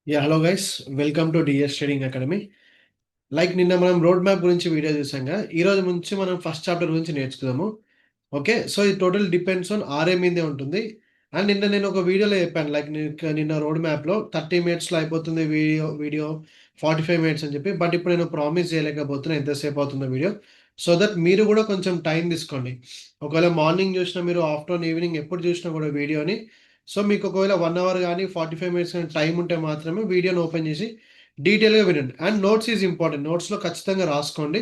Hello guys, welcome to DS trading academy. నిన్న మనం road map గురించి వీడియో చూసాంగా. ఈ రోజు నుంచి మనం ఫస్ట్ చాప్టర్ గురించి నేర్చుకుందాము. ఓకే, సో ఇది టోటల్ డిపెండ్స్ ఆన్ ఆర్ఏ మీదే ఉంటుంది. అండ్ నిన్న నేను ఒక వీడియోలో చెప్పాను, నిన్న రోడ్ మ్యాప్లో 30 minutesలో అయిపోతుంది వీడియో 45 minutes అని చెప్పి. బట్ ఇప్పుడు నేను ప్రామిస్ చేయలేకపోతున్నా ఎంతసేపు అవుతుందో వీడియో. సో దట్ మీరు కూడా కొంచెం టైం తీసుకోండి. ఒకవేళ మార్నింగ్ చూసినా, మీరు ఆఫ్టర్నూన్ ఈవినింగ్ ఎప్పుడు చూసినా కూడా వీడియోని, సో మీకు ఒకవేళ 1 hour కానీ 45 minutes కానీ టైం ఉంటే మాత్రమే వీడియోని ఓపెన్ చేసి డీటెయిల్గా వినండి. అండ్ నోట్స్ ఈజ్ ఇంపార్టెంట్, నోట్స్లో ఖచ్చితంగా రాసుకోండి.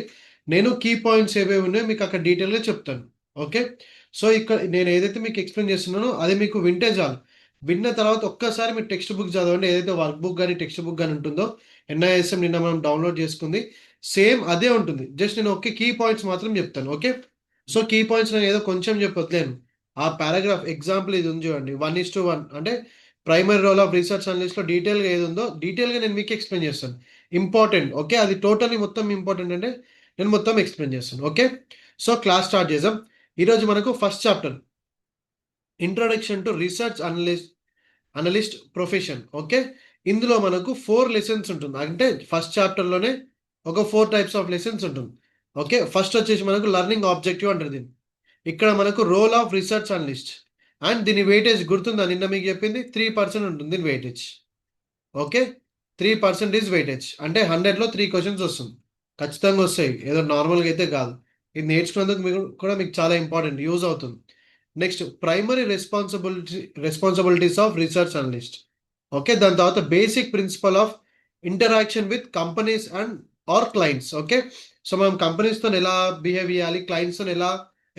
నేను కీ పాయింట్స్ ఏవేవి ఉన్నాయో మీకు అక్కడ డీటెయిల్గా చెప్తాను. ఓకే, సో ఇక్కడ నేను ఏదైతే మీకు ఎక్స్ప్లెయిన్ చేస్తున్నానో అది మీకు వింటే చాలు. విన్న తర్వాత ఒక్కసారి మీరు టెక్స్ట్ బుక్ చదవండి. ఏదైతే వర్క్ బుక్ కానీ టెక్స్ట్ బుక్ కానీ ఉంటుందో, ఎన్ఐఎస్ఎం నిన్న మనం డౌన్లోడ్ చేసుకుంది, సేమ్ అదే ఉంటుంది. జస్ట్ నేను ఒకే కీ పాయింట్స్ మాత్రం చెప్తాను. ఓకే, సో కీ పాయింట్స్ నేను ఏదో కొంచెం చెప్పట్లేను. ఆ పారాగ్రాఫ్ ఎగ్జాంపుల్ ఇది ఉంది చూడండి, 1:1 అంటే ప్రైమరీ రోల్ ఆఫ్ రీసెర్చ్ అనలిస్ట్లో డీటెయిల్గా ఏది ఉందో డీటెయిల్గా నేను మీకు ఎక్స్ప్లెయిన్ చేస్తాను. ఇంపార్టెంట్. ఓకే, అది టోటల్లీ మొత్తం ఇంపార్టెంట్ అంటే నేను మొత్తం ఎక్స్ప్లెయిన్ చేస్తాను. ఓకే, సో క్లాస్ స్టార్ట్ చేద్దాం. ఈరోజు మనకు first chapter introduction to research analyst profession. Okay, ఇందులో మనకు 4 lessons ఉంటుంది. అంటే ఫస్ట్ చాప్టర్లోనే ఒక 4 types ఆఫ్ లెసన్స్ ఉంటుంది. ఓకే, ఫస్ట్ వచ్చేసి మనకు లర్నింగ్ ఆబ్జెక్టివ్ అంటారు దీన్ని. ఇక్కడ మనకు role of research analyst and దీని వెయిటేజ్ గుర్తుందా, నిన్న మీకు చెప్పింది 3% ఉంటుంది దీని వెయిటేజ్. Okay, 3% is weightage. అంటే 100లో 3 క్వశ్చన్స్ వస్తుంది, ఖచ్చితంగా వస్తాయి, ఏదో నార్మల్గా అయితే కాదు. ఇది నేర్చుకున్నందుకు మీకు చాలా ఇంపార్టెంట్, యూజ్ అవుతుంది. Next primary responsibilities of research analyst. Okay, దాని తర్వాత basic principle of interaction with companies and our clients. Okay, so మనం కంపెనీస్తో ఎలా బిహేవ్ చేయాలి, క్లయింట్స్తో ఎలా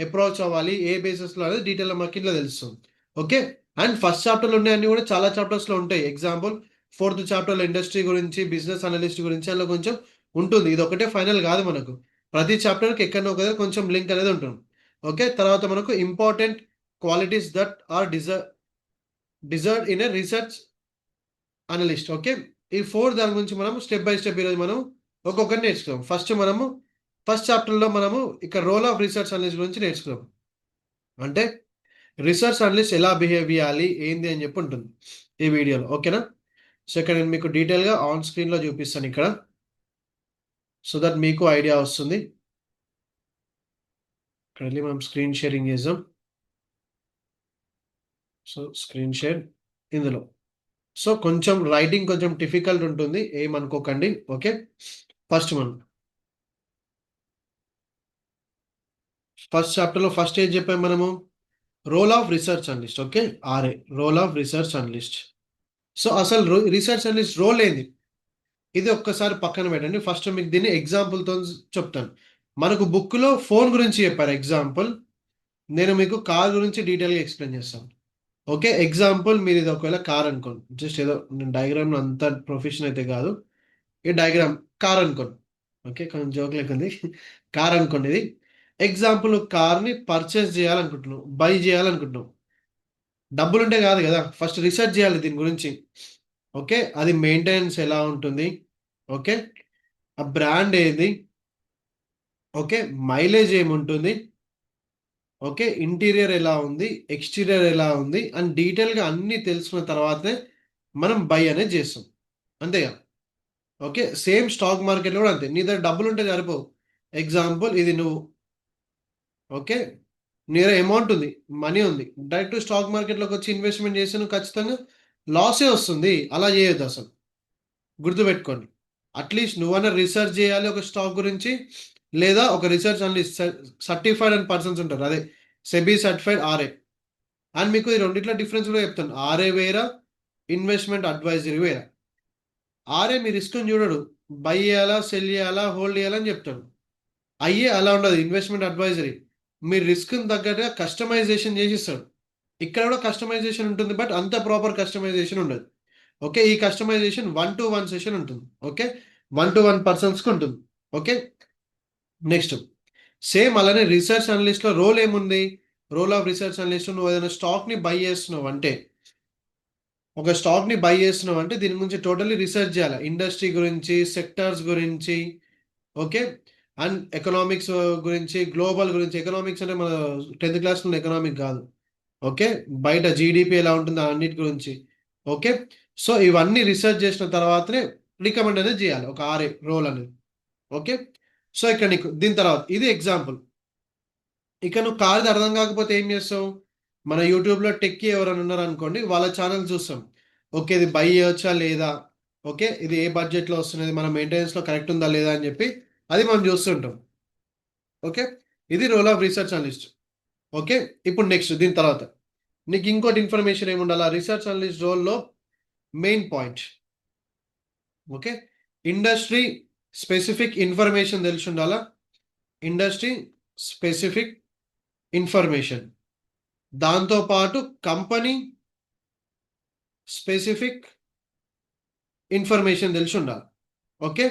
అప్రోచ్ అవ్వాలి, ఏ బేసిస్లో అనేది డీటెయిల్ మాకు ఇట్లా తెలుస్తుంది. ఓకే, అండ్ ఫస్ట్ చాప్టర్లో ఉన్నాయన్నీ కూడా చాలా చాప్టర్స్లో ఉంటాయి. ఎగ్జాంపుల్ 4th చాప్టర్లో ఇండస్ట్రీ గురించి, బిజినెస్ అనలిస్ట్ గురించి అలా కొంచెం ఉంటుంది. ఇది ఒకటే ఫైనల్ కాదు, మనకు ప్రతి చాప్టర్కి ఎక్కడో ఒక కొంచెం లింక్ అనేది ఉంటుంది. ఓకే, తర్వాత మనకు important qualities that are deserve in a research analyst. Okay, ఈ 4 దాని గురించి మనం స్టెప్ బై స్టెప్ ఈరోజు మనం ఒక్కొక్కటి నేర్చుకున్నాం. ఫస్ట్ చాప్టర్లో మనము ఇక్కడ రోల్ ఆఫ్ రీసెర్చ్ అనలిస్ట్ గురించి నేర్చుకున్నాం. అంటే రీసెర్చ్ అనలిస్ట్ ఎలా బిహేవ్ చేయాలి ఏంది అని చెప్పి ఉంటుంది ఈ వీడియోలో. ఓకేనా, సో ఇక్కడ నేను మీకు డీటెయిల్గా ఆన్ స్క్రీన్లో చూపిస్తాను ఇక్కడ, సో దట్ మీకు ఐడియా వస్తుంది. ఇక్కడ వెళ్ళి మనం స్క్రీన్ షేరింగ్ చేద్దాం. సో స్క్రీన్ షేర్ ఇందులో. సో కొంచెం రైటింగ్ కొంచెం డిఫికల్ట్ ఉంటుంది, ఏమనుకోకండి. ఓకే, ఫస్ట్ చాప్టర్లో ఫస్ట్ ఏం చెప్పాం మనము, role of research analyst. Okay, RA, role of research analyst. So అసలు రీసెర్చ్ అనలిస్ట్ రోల్ ఏంది, ఇది ఒక్కసారి పక్కన పెట్టండి. ఫస్ట్ మీకు దీన్ని ఎగ్జాంపుల్తో చెప్తాను. మనకు బుక్లో ఫోన్ గురించి చెప్పారు ఎగ్జాంపుల్, నేను మీకు కార్ గురించి డీటెయిల్గా ఎక్స్ప్లెయిన్ చేస్తాను. ఓకే, ఎగ్జాంపుల్ మీరు ఇది ఒకవేళ కార్ అనుకోండి, జస్ట్ ఏదో నేను డయాగ్రామ్ అంత ప్రొఫెషన్ అయితే కాదు, ఈ డయాగ్రామ్ కార్ అనుకోండి. ఓకే, కొంచెం జోక్ లేకుంది. కార్ అనుకోండి. ఇది ఎగ్జాంపుల్, కార్ని పర్చేస్ చేయాలనుకుంటున్నావు, బై చేయాలనుకుంటున్నావు. డబ్బులుంటే కాదు కదా, ఫస్ట్ రీసెర్చ్ చేయాలి దీని గురించి. ఓకే, అది మెయింటెనెన్స్ ఎలా ఉంటుంది, ఓకే, ఆ బ్రాండ్ ఏది, ఓకే, మైలేజ్ ఏముంటుంది, ఓకే, ఇంటీరియర్ ఎలా ఉంది, ఎక్స్టీరియర్ ఎలా ఉంది అని డీటెయిల్గా అన్నీ తెలుసుకున్న తర్వాతనే మనం బై అనేది చేస్తాం, అంతేగా. ఓకే, సేమ్ స్టాక్ మార్కెట్లో కూడా అంతే, నీ దగ్గర డబ్బులు ఉంటే సరిపోవు. ఎగ్జాంపుల్ ఇది నువ్వు, ఓకే, నీ దగ్గర అమౌంట్ ఉంది, మనీ ఉంది, డైరెక్ట్ స్టాక్ మార్కెట్లోకి వచ్చి ఇన్వెస్ట్మెంట్ చేస్తే నువ్వు ఖచ్చితంగా లాసే వస్తుంది. అలా చేయొద్దు అసలు, గుర్తుపెట్టుకోండి. అట్లీస్ట్ నువ్వన్నా రీసెర్చ్ చేయాలి ఒక స్టాక్ గురించి, లేదా ఒక research analyst certified and persons ఉంటారు, అదే సెబీ సర్టిఫైడ్ ఆర్ఏ. అండ్ మీకు ఈ రెండిట్లో డిఫరెన్స్ కూడా చెప్తాను. ఆర్ఏ వేరా, ఇన్వెస్ట్మెంట్ అడ్వైజరీ వేరా. ఆర్ఏ మీ రిస్క్ని చూడడు, బై చేయాలా, సెల్ చేయాలా, హోల్డ్ చేయాలని చెప్తాడు. ఐఏ అలా ఉండదు, ఇన్వెస్ట్మెంట్ అడ్వైజరీ మీ రిస్క్ని తగ్గట్టుగా కస్టమైజేషన్ చేసి ఇస్తాడు. ఇక్కడ కూడా కస్టమైజేషన్ ఉంటుంది, బట్ అంత ప్రాపర్ కస్టమైజేషన్ ఉండదు. ఓకే, ఈ కస్టమైజేషన్ 1-to-1 సెషన్ ఉంటుంది. ఓకే, 1-to-1 పర్సన్స్కి ఉంటుంది. ఓకే, నెక్స్ట్ సేమ్ అలానే రీసెర్చ్ అనలిస్ట్లో రోల్ ఏముంది, రోల్ ఆఫ్ రీసెర్చ్ అనలిస్ట్, నువ్వు ఏదైనా స్టాక్ని బై చేస్తున్నావు అంటే, ఒక స్టాక్ని బై చేస్తున్నావు అంటే దీని గురించి టోటల్లీ రీసెర్చ్ చేయాలి, ఇండస్ట్రీ గురించి, సెక్టార్స్ గురించి. ఓకే, అండ్ ఎకనామిక్స్ గురించి, గ్లోబల్ గురించి. ఎకనామిక్స్ అంటే మన 10th క్లాస్లో ఎకనామిక్ కాదు. ఓకే, బయట జీడిపి ఎలా ఉంటుంది అన్నిటి గురించి, ఓకే. సో ఇవన్నీ రిసర్చ్ చేసిన తర్వాతనే రికమెండ్ అనేది చేయాలి ఒక ఆర్ఏ రోల్ అనేది. ఓకే. సో ఇక్కడ నీకు దీని తర్వాత ఇది ఎగ్జాంపుల్. ఇక నువ్వు కార్ది అర్థం కాకపోతే ఏం చేస్తావు? మన యూట్యూబ్లో టెక్కి ఎవరైనా ఉన్నారనుకోండి, వాళ్ళ ఛానల్ చూస్తాం. ఓకే, ఇది బై చేయొచ్చా లేదా, ఓకే ఇది ఏ బడ్జెట్లో వస్తున్నది, మన మెయింటెనెన్స్లో కరెక్ట్ ఉందా లేదా అని చెప్పి అది మనం చూస్తుంటాం. ఓకే, ఇది role of research analyst. Okay, ఇప్పుడు నెక్స్ట్ దీని తర్వాత నీకు ఇంకోటి ఇన్ఫర్మేషన్ ఏమి ఉండాలి రీసెర్చ్ అనలిస్ట్ రోల్లో main point. Okay, industry specific information తెలిసి ఉండాలా. ఇండస్ట్రీ స్పెసిఫిక్ ఇన్ఫర్మేషన్, దాంతోపాటు కంపెనీ స్పెసిఫిక్ ఇన్ఫర్మేషన్ తెలిసి ఉండాలి. ఓకే,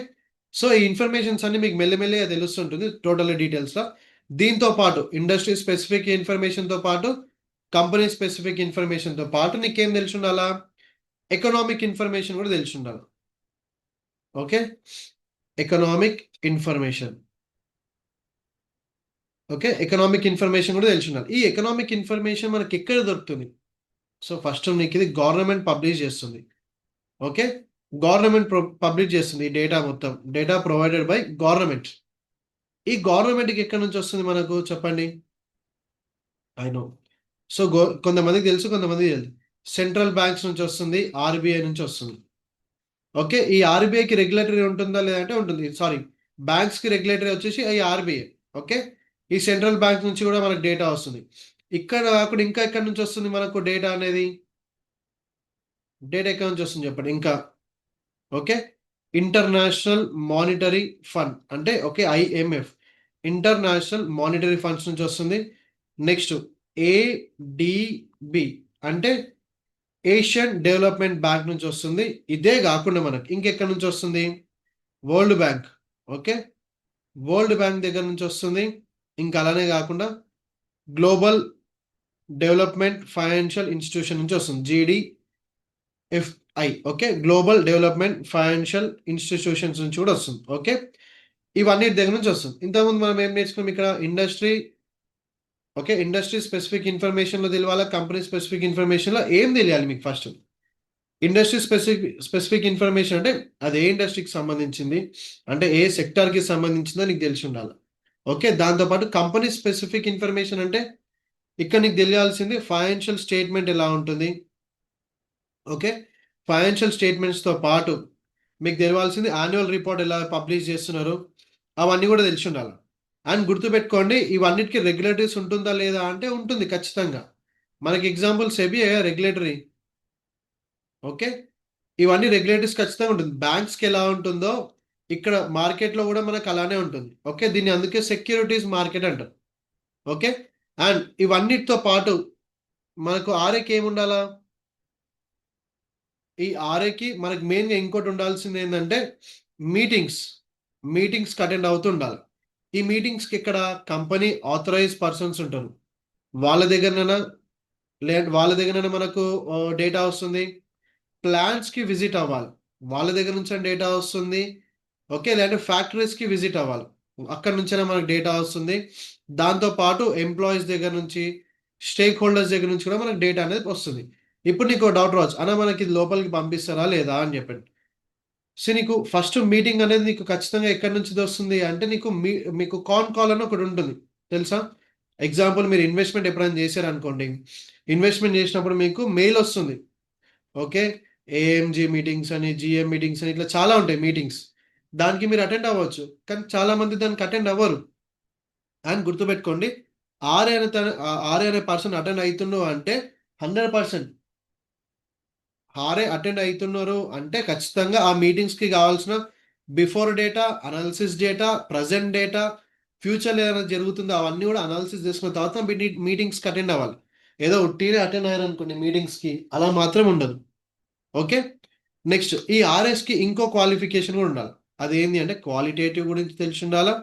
సో ఈ ఇన్ఫర్మేషన్స్ అన్ని మీకు మెల్లిమెల్లిగా తెలుస్తుంటుంది టోటల్ డీటెయిల్స్లో. దీంతో పాటు ఇండస్ట్రీ స్పెసిఫిక్ ఇన్ఫర్మేషన్తో పాటు కంపెనీ స్పెసిఫిక్ ఇన్ఫర్మేషన్తో పాటు నీకేం తెలిసి ఉండాలా, ఎకనామిక్ ఇన్ఫర్మేషన్ కూడా తెలిసి ఉండాలి. Okay, economic information. Okay, economic information కూడా తెలిసి ఉండాలి. ఈ ఎకనామిక్ ఇన్ఫర్మేషన్ మనకి ఎక్కడ దొరుకుతుంది? సో ఫస్ట్ నీకు ఇది గవర్నమెంట్ పబ్లిష్ చేస్తుంది. ఓకే, గవర్నమెంట్ పబ్లిష్ చేస్తుంది ఈ డేటా మొత్తం. Data provided by government. ఈ గవర్నమెంట్కి ఎక్కడి నుంచి వస్తుంది మనకు చెప్పండి? I know. సో కొంతమందికి తెలుసు, కొంతమందికి తెలుసు. సెంట్రల్ బ్యాంక్స్ నుంచి వస్తుంది, ఆర్బీఐ నుంచి వస్తుంది. ఓకే, ఈ ఆర్బీఐకి రెగ్యులేటరీ ఉంటుందా లేదంటే ఉంటుంది. సారీ, బ్యాంక్స్కి రెగ్యులేటరీ వచ్చేసి ఈ ఆర్బీఐ. ఓకే, ఈ సెంట్రల్ బ్యాంక్ నుంచి కూడా మనకు డేటా వస్తుంది. ఇక్కడ కాకుండా ఇంకా ఎక్కడి నుంచి వస్తుంది మనకు డేటా అనేది? డేటా ఎక్కడి నుంచి వస్తుంది చెప్పండి ఇంకా? ఓకే, ఇంటర్నేషనల్ మానిటరీ ఫండ్ అంటే okay IMF, international monetary funds నుంచి వస్తుంది. నెక్స్ట్ ఏడిబి అంటే ఏషియన్ డెవలప్మెంట్ బ్యాంక్ నుంచి వస్తుంది. ఇదే కాకుండా మనకి ఇంకెక్కడి నుంచి వస్తుంది? World bank. Okay, world bank దగ్గర నుంచి వస్తుంది. ఇంకా అలానే కాకుండా గ్లోబల్ డెవలప్మెంట్ ఫైనాన్షియల్ ఇన్స్టిట్యూషన్ నుంచి వస్తుంది, GDFI. Okay, global development financial institutions నుంచి కూడా వస్తుంది. ఓకే, ఇవన్నీ దగ్గర నుంచి వస్తుంది. ఇంతకుముందు మనం ఏం నేర్చుకున్నాం ఇక్కడ? ఇండస్ట్రీ. ఓకే, ఇండస్ట్రీ స్పెసిఫిక్ ఇన్ఫర్మేషన్లో తెలియాలా, కంపెనీ స్పెసిఫిక్ ఇన్ఫర్మేషన్లో ఏం తెలియాలి మీకు? ఫస్ట్ ఇండస్ట్రీ స్పెసిఫిక్ ఇన్ఫర్మేషన్ అంటే అది ఏ ఇండస్ట్రీకి సంబంధించింది, అంటే ఏ సెక్టార్కి సంబంధించిందో నీకు తెలిసి ఉండాలి. ఓకే, దాంతోపాటు కంపెనీ స్పెసిఫిక్ ఇన్ఫర్మేషన్ అంటే ఇక్కడ నీకు తెలియాల్సింది ఫైనాన్షియల్ స్టేట్మెంట్ ఎలా ఉంటుంది. ఓకే, ఫైనాన్షియల్ స్టేట్మెంట్స్తో పాటు మీకు తెలియాల్సింది యాన్యువల్ రిపోర్ట్ ఎలా పబ్లిష్ చేస్తున్నారు, అవన్నీ కూడా తెలిసి ఉండాలి. అండ్ గుర్తుపెట్టుకోండి, ఇవన్నిటికీ రెగ్యులేటరీస్ ఉంటుందా లేదా అంటే ఉంటుంది ఖచ్చితంగా. మనకి ఎగ్జాంపుల్ సెబీ రెగ్యులేటరీ. ఓకే, ఇవన్నీ రెగ్యులేటరీస్ ఖచ్చితంగా ఉంటుంది. బ్యాంక్స్కి ఎలా ఉంటుందో ఇక్కడ మార్కెట్లో కూడా మనకు అలానే ఉంటుంది. ఓకే, దీన్ని అందుకే సెక్యూరిటీస్ మార్కెట్ అంటారు. ఓకే, అండ్ ఇవన్నిటితో పాటు మనకు ఆర్ఏకి ఏమి ఉండాలా? ఈ ఆర్ఏకి మనకు మెయిన్గా ఇంకోటి ఉండాల్సింది ఏంటంటే మీటింగ్స్. మీటింగ్స్కి అటెండ్ అవుతూ ఉండాలి. ఈ మీటింగ్స్కి ఇక్కడ కంపెనీ ఆథరైజ్ పర్సన్స్ ఉంటారు, వాళ్ళ దగ్గరనైనా వాళ్ళ దగ్గరనైనా మనకు డేటా వస్తుంది. ప్లాంట్స్కి విజిట్ అవ్వాలి, వాళ్ళ దగ్గర నుంచి డేటా వస్తుంది. ఓకే, లేదంటే ఫ్యాక్టరీస్కి విజిట్ అవ్వాలి, అక్కడ నుంచైనా మనకు డేటా వస్తుంది. దాంతోపాటు ఎంప్లాయీస్ దగ్గర నుంచి, స్టేక్ హోల్డర్స్ దగ్గర నుంచి కూడా మనకు డేటా అనేది వస్తుంది. ఇప్పుడు నీకు డౌట్ రావచ్చు, అన్న మనకి ఇది లోపలికి పంపిస్తారా లేదా అని చెప్పండి. సో నీకు ఫస్ట్ మీటింగ్ అనేది నీకు ఖచ్చితంగా ఎక్కడి నుంచి వస్తుంది అంటే మీకు కాల్ అని ఒకటి ఉంటుంది తెలుసా? ఎగ్జాంపుల్ మీరు ఇన్వెస్ట్మెంట్ ఎప్పుడైనా చేశారనుకోండి, ఇన్వెస్ట్మెంట్ చేసినప్పుడు మీకు మెయిల్ వస్తుంది. ఓకే, ఏఎంజీ మీటింగ్స్ అని, జిఎం మీటింగ్స్ అని, ఇట్లా చాలా ఉంటాయి మీటింగ్స్. దానికి మీరు అటెండ్ అవ్వచ్చు, కానీ చాలా మంది దానికి అటెండ్ అవ్వరు. అని గుర్తుపెట్టుకోండి, ఆర్ఏ అనే పర్సన్ అటెండ్ అవుతుండు అంటే 100% ఆర్ఏ అటెండ్ అవుతున్నారు అంటే ఖచ్చితంగా ఆ మీటింగ్స్కి కావాల్సిన before data, analysis data, present data, ఫ్యూచర్లో ఏదైనా జరుగుతుందో అవన్నీ కూడా అనాలిసిస్ చేసుకున్న తర్వాత మీటింగ్స్కి అటెండ్ అవ్వాలి. ఏదో ఉట్టినే అటెండ్ అయ్యారనుకోండి మీటింగ్స్కి, అలా మాత్రం ఉండదు. ఓకే, నెక్స్ట్ ఈ ఆర్ఎస్కి ఇంకో క్వాలిఫికేషన్ కూడా ఉండాలి. అదేంటి అంటే క్వాలిటేటివ్ గురించి తెలిసి ఉండాలా.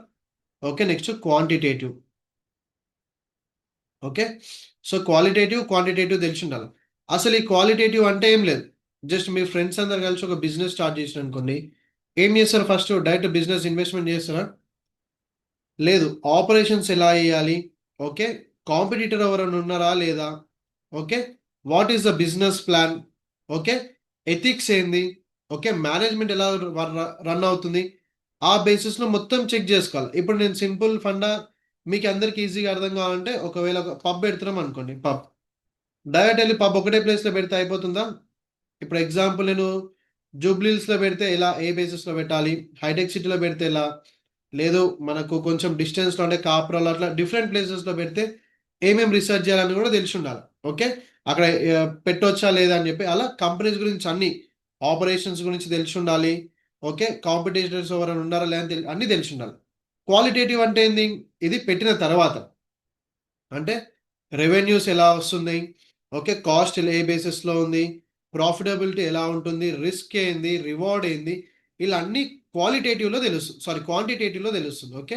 Okay, next quantitative. Okay, so qualitative quantitative తెలిసి ఉండాలి. అసలు ఈ క్వాలిటేటివ్ అంటే ఏం లేదు, జస్ట్ మీ ఫ్రెండ్స్ అందరు కలిసి ఒక బిజినెస్ స్టార్ట్ చేసిన అనుకోండి, ఏం చేస్తారు? ఫస్ట్ డైరెక్ట్ బిజినెస్ ఇన్వెస్ట్మెంట్ చేస్తారా? లేదు, ఆపరేషన్స్ ఎలా చేయాలి, ఓకే, కాంపిటీటర్ ఎవరైనా ఉన్నారా లేదా, okay, what is the business plan, okay. Ethics ఏంది? ఓకే. మేనేజ్మెంట్ ఎలా రన్ అవుతుంది? ఆ బేసిస్‌లో మొత్తం చెక్ జేసుకోవాలి. ఇప్పుడు నేను సింపుల్ ఫండా మీకు అందరికి ఈజీగా అర్థం కావాలంటే ఒకవేళ ఒక పబ్ పెడుతున్నాం అనుకోండి పబ్. డైరెక్ట్ ఎళ్లి పబ్ ఒకటే ప్లేస్‌లో పెడితే అయిపోతుందా? ఇప్పుడు ఎగ్జాంపుల్ నేను జూబ్లీ హిల్స్‌లో పెడితే ఎలా? ఏ బేసిస్‌లో పెట్టాలి? హైటెక్ సిటీలో పెడితే ఎలా? లేదు మనకు కొంచెం డిస్టెన్స్‌లో అంటే కాపురాలో అట్లా డిఫరెంట్ ప్లేసెస్‌లో పెడితే ఏమేం రిసర్చ్ చేయాలని కూడా తెలిసుండాలి. ఓకే. అక్కడ పెట్టొచ్చా లేదా అని చెప్పి అలా కంపెనీస్ గురించి అన్నీ ఆపరేషన్స్ గురించి తెలిసుండాలి. ఓకే. కాంపిటీటర్స్ ఎవరైనా ఉన్నారా లేదా అని అన్నీ తెలిసుండాలి. క్వాలిటేటివ్ అంటే ఏంది? ఇది పెట్టిన తర్వాత. అంటే రెవెన్యూస్ ఎలా వస్తున్నాయి? ఓకే. కాస్ట్ ఏ బేసిస్‌లో ఉంది? ప్రాఫిటబిలిటీ ఎలా ఉంటుంది? రిస్క్ ఏంది? రివార్డ్ ఏంది? ఇలా అన్నీ క్వాలిటేటివ్‌లో తెలుస్తుంది. సారీ క్వాంటిటేటివ్‌లో తెలుస్తుంది. ఓకే.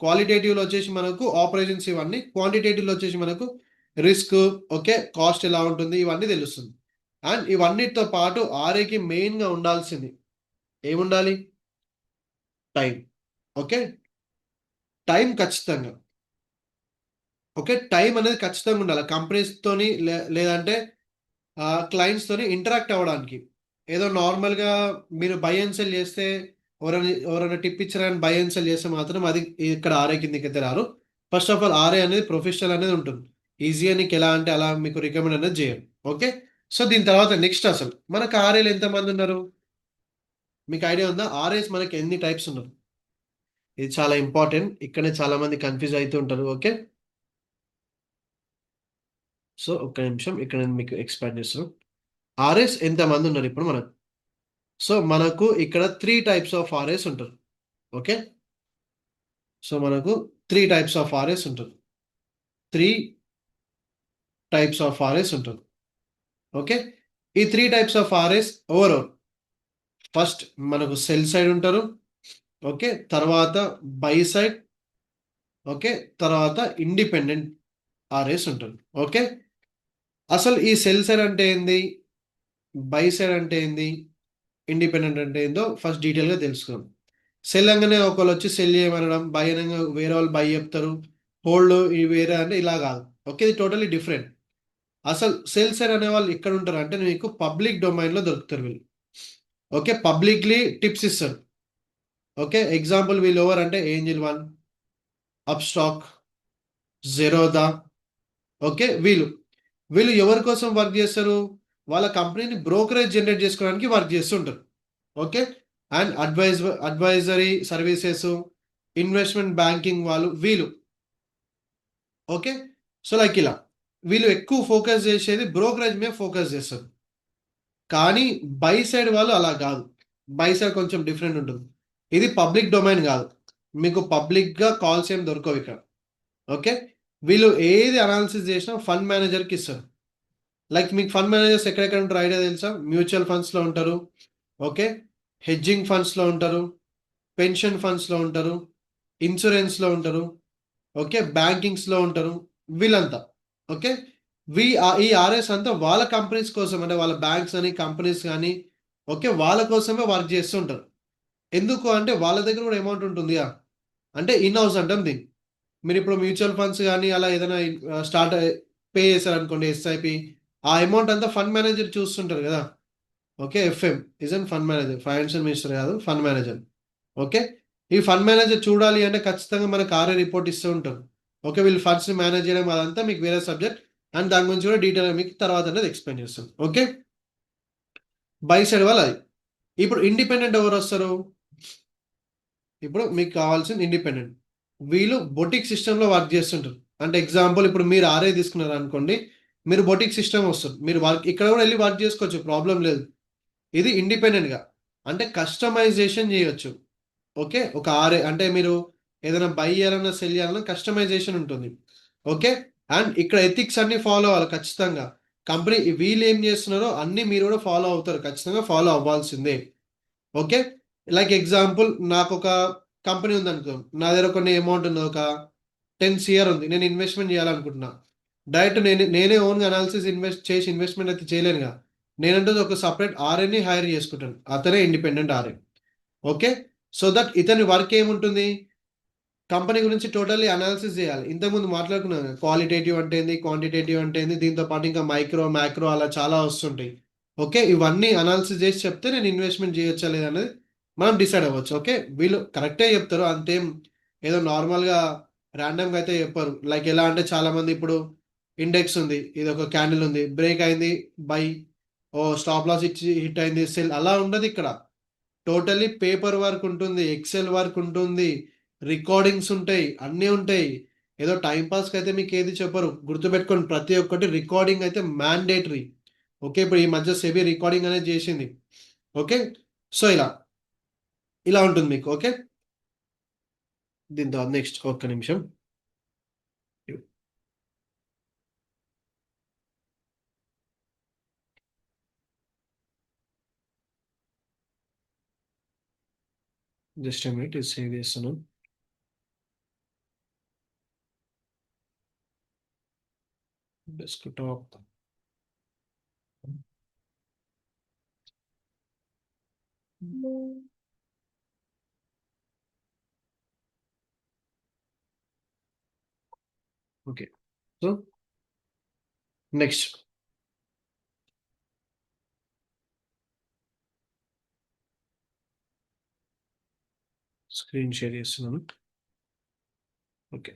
క్వాలిటేటివ్‌లో వచ్చేసి మనకు ఆపరేషన్స్ ఇవన్నీ. క్వాంటిటేటివ్‌లో వచ్చేసి మనకు రిస్క్, ఓకే. కాస్ట్ ఎలా ఉంటుంది? ఇవన్నీ తెలుస్తుంది. అండ్ ఇవన్నిటితో పాటు ఆర్ఏకి మెయిన్‌గా ఉండాల్సింది ఏముండాలి? టైం. ఓకే. టైం ఖచ్చితంగా. ఓకే. టైం అనేది ఖచ్చితంగా ఉండాలి. కంపెనీస్‌తోని లేదంటే క్లయింట్స్‌తోని ఇంటరాక్ట్ అవ్వడానికి. ఏదో నార్మల్‌గా మీరు బై అండ్ సెల్ చేస్తే ఎవరైనా టిప్ ఇచ్చారని బై అండ్ సెల్ చేస్తే మాత్రం అది ఇక్కడ ఆర్ఏ కిందకైతే రారు. ఫస్ట్ ఆఫ్ ఆల్ ఆర్ఏ అనేది ప్రొఫెషనల్ అనేది ఉంటుంది. ఈజీగా నీకెలా అంటే అలా మీకు రికమెండ్ అనేది జేయరు. ఓకే. సో, దీని తర్వాత నెక్స్ట్ అసలు మనకు ఆర్ఏలు ఎంతమందున్నారు? మీకు ఐడియా ఉందా? ఆర్ఏస్ మనకి ఎన్ని టైప్స్ ఉన్నారు? ఇది చాలా ఇంపార్టెంట్. ఇక్కడనే చాలా మంది కన్‌ఫ్యూజ్ అయితూ ఉంటారు. ఓకే. సో, ఒక్క నిమిషం ఇక్కడ నేను మీకు ఎక్స్‌ప్లెయిన్ చేస్తాను. ఆర్ఏస్ ఎంతమందున్నారు ఇప్పుడు మనకు? సో, మనకు ఇక్కడ 3 టైప్స్ ఆఫ్ ఆర్ఏస్ ఉంటారు. ఓకే. సో, మనకు 3 టైప్స్ ఆఫ్ ఆర్ఏస్ ఉంటది. 3 టైప్స్ ఆఫ్ ఆర్ఏస్ ఉంటది. ఓకే. ఈ 3 టైప్స్ ఆఫ్ ఆర్ఏస్ ఎవరెవరు? ఫస్ట్ మనకు సెల్ సైడ్ ఉంటారు. ఓకే. తర్వాత బై సైడ్. ఓకే. తర్వాత ఇండిపెండెంట్ ఆర్ఏస్ ఉంటారు. ఓకే. అసలు ఈ సెల్ సైడ్ అంటే ఏంది? బై సైడ్ అంటే ఏంది? ఇండిపెండెంట్ అంటే ఏందో ఫస్ట్ డీటెయిల్‌గా తెలుసుకుందాం. సెల్ అనగానే ఒకళ్ళొచ్చి సెల్ చేయమనడం, బై అనంగా వేరే వాళ్ళు బై చెప్తారు. హోల్డ్ ఈ వేరే అంటే ఇలా గాదు. ఓకే. ఇది టోటల్లీ డిఫరెంట్. అసలు సెల్ సైడ్ అనేవాళ్ళు ఎక్కడుంటారంటే మీకు పబ్లిక్ డొమైన్‌లో దొరుకుతారు వీళ్ళు. ఓకే. పబ్లిక్‌లీ టిప్స్ ఇస్తారు. ఓకే. ఎగ్జాంపుల్ వీళ్ళెవరంటే Angel One, Upstox, Zerodha okay. వీళ్ళు. వీళ్ళు ఎవరి కోసం వర్క్ జేస్తారు? వాళ్ళ కంపెనీని బ్రోకరేజ్ జనరేట్ జేసుకోవడానికి వర్క్ జేస్తుంటారు. Okay. And advisory services, investment banking వాళ్ళు వీళ్ళు. ఓకే. సో, లైక్ ఇలా. వీళ్ళు ఎక్కువ ఫోకస్ జేసేది బ్రోకరేజ్ మీద ఫోకస్ జేస్తారు. కానీ బై సైడ్ వాళ్ళు అలా గాదు. బై సైడ్ కొంచెం డిఫరెంట్ ఉంటుంది. ఇది పబ్లిక్ డొమైన్ గాదు. మీకు పబ్లిక్‌గా కాల్స్ ఏమి దొరకవిక్కడ. ఓకే. వీళ్ళు ఏది అనాలిసిస్ జేసినా ఫండ్ మేనేజర్‌కిస్తారు. లైక్ మీకు ఫండ్ మేనేజర్స్ ఎక్కడెక్కడ ఉంటారో ఐడియా తెలుసా? మ్యూచువల్ ఫండ్స్‌లో ఉంటారు. ఓకే. హెడ్జింగ్ ఫండ్స్‌లో ఉంటారు. పెన్షన్ ఫండ్స్‌లో ఉంటారు. ఇన్స్యూరెన్స్‌లో ఉంటారు. ఓకే. బ్యాంకింగ్స్‌లో ఉంటారు. వీళ్ళంతా. ఓకే. ఈ ఆర్ఎస్ అంతా వాళ్ళ కంపెనీస్ కోసం అంటే వాళ్ళ బ్యాంక్స్ అని, కంపెనీస్ గాని ఓకే. వాళ్ళ కోసమే వర్క్ చేస్తూ ఉంటారు. ఎందుకు అంటే వాళ్ళ దగ్గర కూడా అమౌంట్ ఉంటుందిగా. అంటే ఇన్ హౌస్ అంటాం దీన్ని. మీరిప్పుడు మ్యూచువల్ ఫండ్స్ గాని అలా ఏదైనా స్టార్ట్ పే చేశారనుకోండి ఎస్ఐపి. ఆ అమౌంట్ అంతా ఫండ్ మేనేజర్ చూస్తుంటారు గదా! Okay. FM is fund manager. Financial minister గాదు. Fund manager. ఓకే. ఈ ఫండ్ మేనేజర్ చూడాలి అంటే ఖచ్చితంగా మనకు ఆర్‌ఐ రిపోర్ట్ ఇస్తూ ఉంటారు. ఓకే. వీళ్ళు ఫండ్స్‌ని మేనేజ్ చేయడం అదంతా మీకు వేరే సబ్జెక్ట్. అండ్ దాని గురించి కూడా డీటెయిల్‌గా మీకు తర్వాత అనేది ఎక్స్‌ప్లెయిన్ చేస్తాను. ఓకే. బై సైడ్ వాళ్ళది. ఇప్పుడు ఇండిపెండెంట్ ఎవరొస్తారు? ఇప్పుడు మీకు కావాల్సింది ఇండిపెండెంట్. వీళ్ళు బొటిక్ సిస్టమ్‌లో వర్క్ చేస్తుంటారు. అంటే ఎగ్జాంపుల్ ఇప్పుడు మీరు ఆర్‌ఐ తీసుకున్నారనుకోండి. మీరు బొటిక్ సిస్టమ్ వస్తది. మీరు వర్క్ ఇక్కడ కూడా ఎళ్లి వర్క్ చేసుకోవచ్చు. ప్రాబ్లమ్ లేదు. ఇది ఇండిపెండెంట్‌గా. అంటే కస్టమైజేషన్ చేయొచ్చు. ఓకే. ఒక ఆర్ఏ అంటే మీరు ఏదైనా బై చేయాలన్నా, సెల్ చేయాలన్నా కస్టమైజేషన్ ఉంటుంది. ఓకే. అండ్ ఇక్కడ ఎథిక్స్ అన్నీ ఫాలో అవ్వాలి ఖచ్చితంగా. కంపెనీ వీళ్ళేం చేస్తున్నారో అన్నీ మీరు కూడా ఫాలో అవుతారు. ఖచ్చితంగా ఫాలో అవ్వాల్సిందే. ఓకే. లైక్ ఎగ్జాంపుల్ నాకొక కంపెనీ ఉందనుకో. నా దగ్గర కొన్ని అమౌంట్ ఉంది. ఒక 10 సీఆర్ ఉంది. నేను ఇన్వెస్ట్‌మెంట్ చేయాలనుకుంటున్నా. డైరెక్ట్ నేనే ఓన్‌గా అనాలిసిస్ ఇన్వెస్ట్‌మెంట్ అయితే చేయలేనుగా. నేనంటూ ఒక సెపరేట్ ఆర్ఏని హైర్ చేసుకుంటాను. అతనే independent RA. Okay. So that ఇతని వర్క్ ఏముంటుంది? కంపెనీ గురించి టోటల్లీ అనాలిసిస్ జేయాలి. ఇంతకుముందు మాట్లాడుకున్నాం గదా! క్వాలిటేటివ్ అంటే ఏంది? క్వాంటిటేటివ్ అంటే ఏంది? దీంతో పాటు ఇంకా మైక్రో, మాక్రో అలా చాలా వస్తుంటాయి. ఓకే. ఇవన్నీ అనాలిసిస్ చేసి చెప్తే నేను ఇన్వెస్ట్‌మెంట్ చేయొచ్చా లేదా అనేది మనం డిసైడ్ అవ్వచ్చు. ఓకే. వీళ్ళు కరెక్టే చెప్తారు. అంతేం ఏదో నార్మల్‌గా రాండమ్‌గా అయితే చెప్పరు. లైక్ ఎలా అంటే చాలామంది ఇప్పుడు ఇండెక్స్ ఉంది. ఇదొక క్యాండిల్ ఉంది. బ్రేక్ అయింది బై. ఓహ్! స్టాప్ లాస్ ఇచ్చి హిట్ అయింది సెల్ అలా ఉండదిక్కడ. టోటల్లీ పేపర్ వర్క్ ఉంటుంది. ఎక్సెల్ వర్క్ ఉంటుంది. రికార్డింగ్స్ ఉంటాయి. అన్నీ ఉంటాయి. ఏదో టైమ్ పాస్‌కయితే మీకేది చెప్పరు. గుర్తుపెట్టుకోండి ప్రతి ఒక్కటి రికార్డింగ్ అయితే మ్యాండేటరీ. ఓకే. ఇప్పుడు ఈ మధ్య సెబీ రికార్డింగ్ అనేది జేసింది. ఓకే. సో, ఇలా ఉంటుంది మీకు. ఓకే. దీని తర్వాత నెక్స్ట్ ఒక్క నిమిషం. జస్ట్ ఎ మినిట్ ఇది సేవ్ చేస్తున్నాను. Desktop. Okay. So, next screen share చేస్తున్నాను. ఓకే.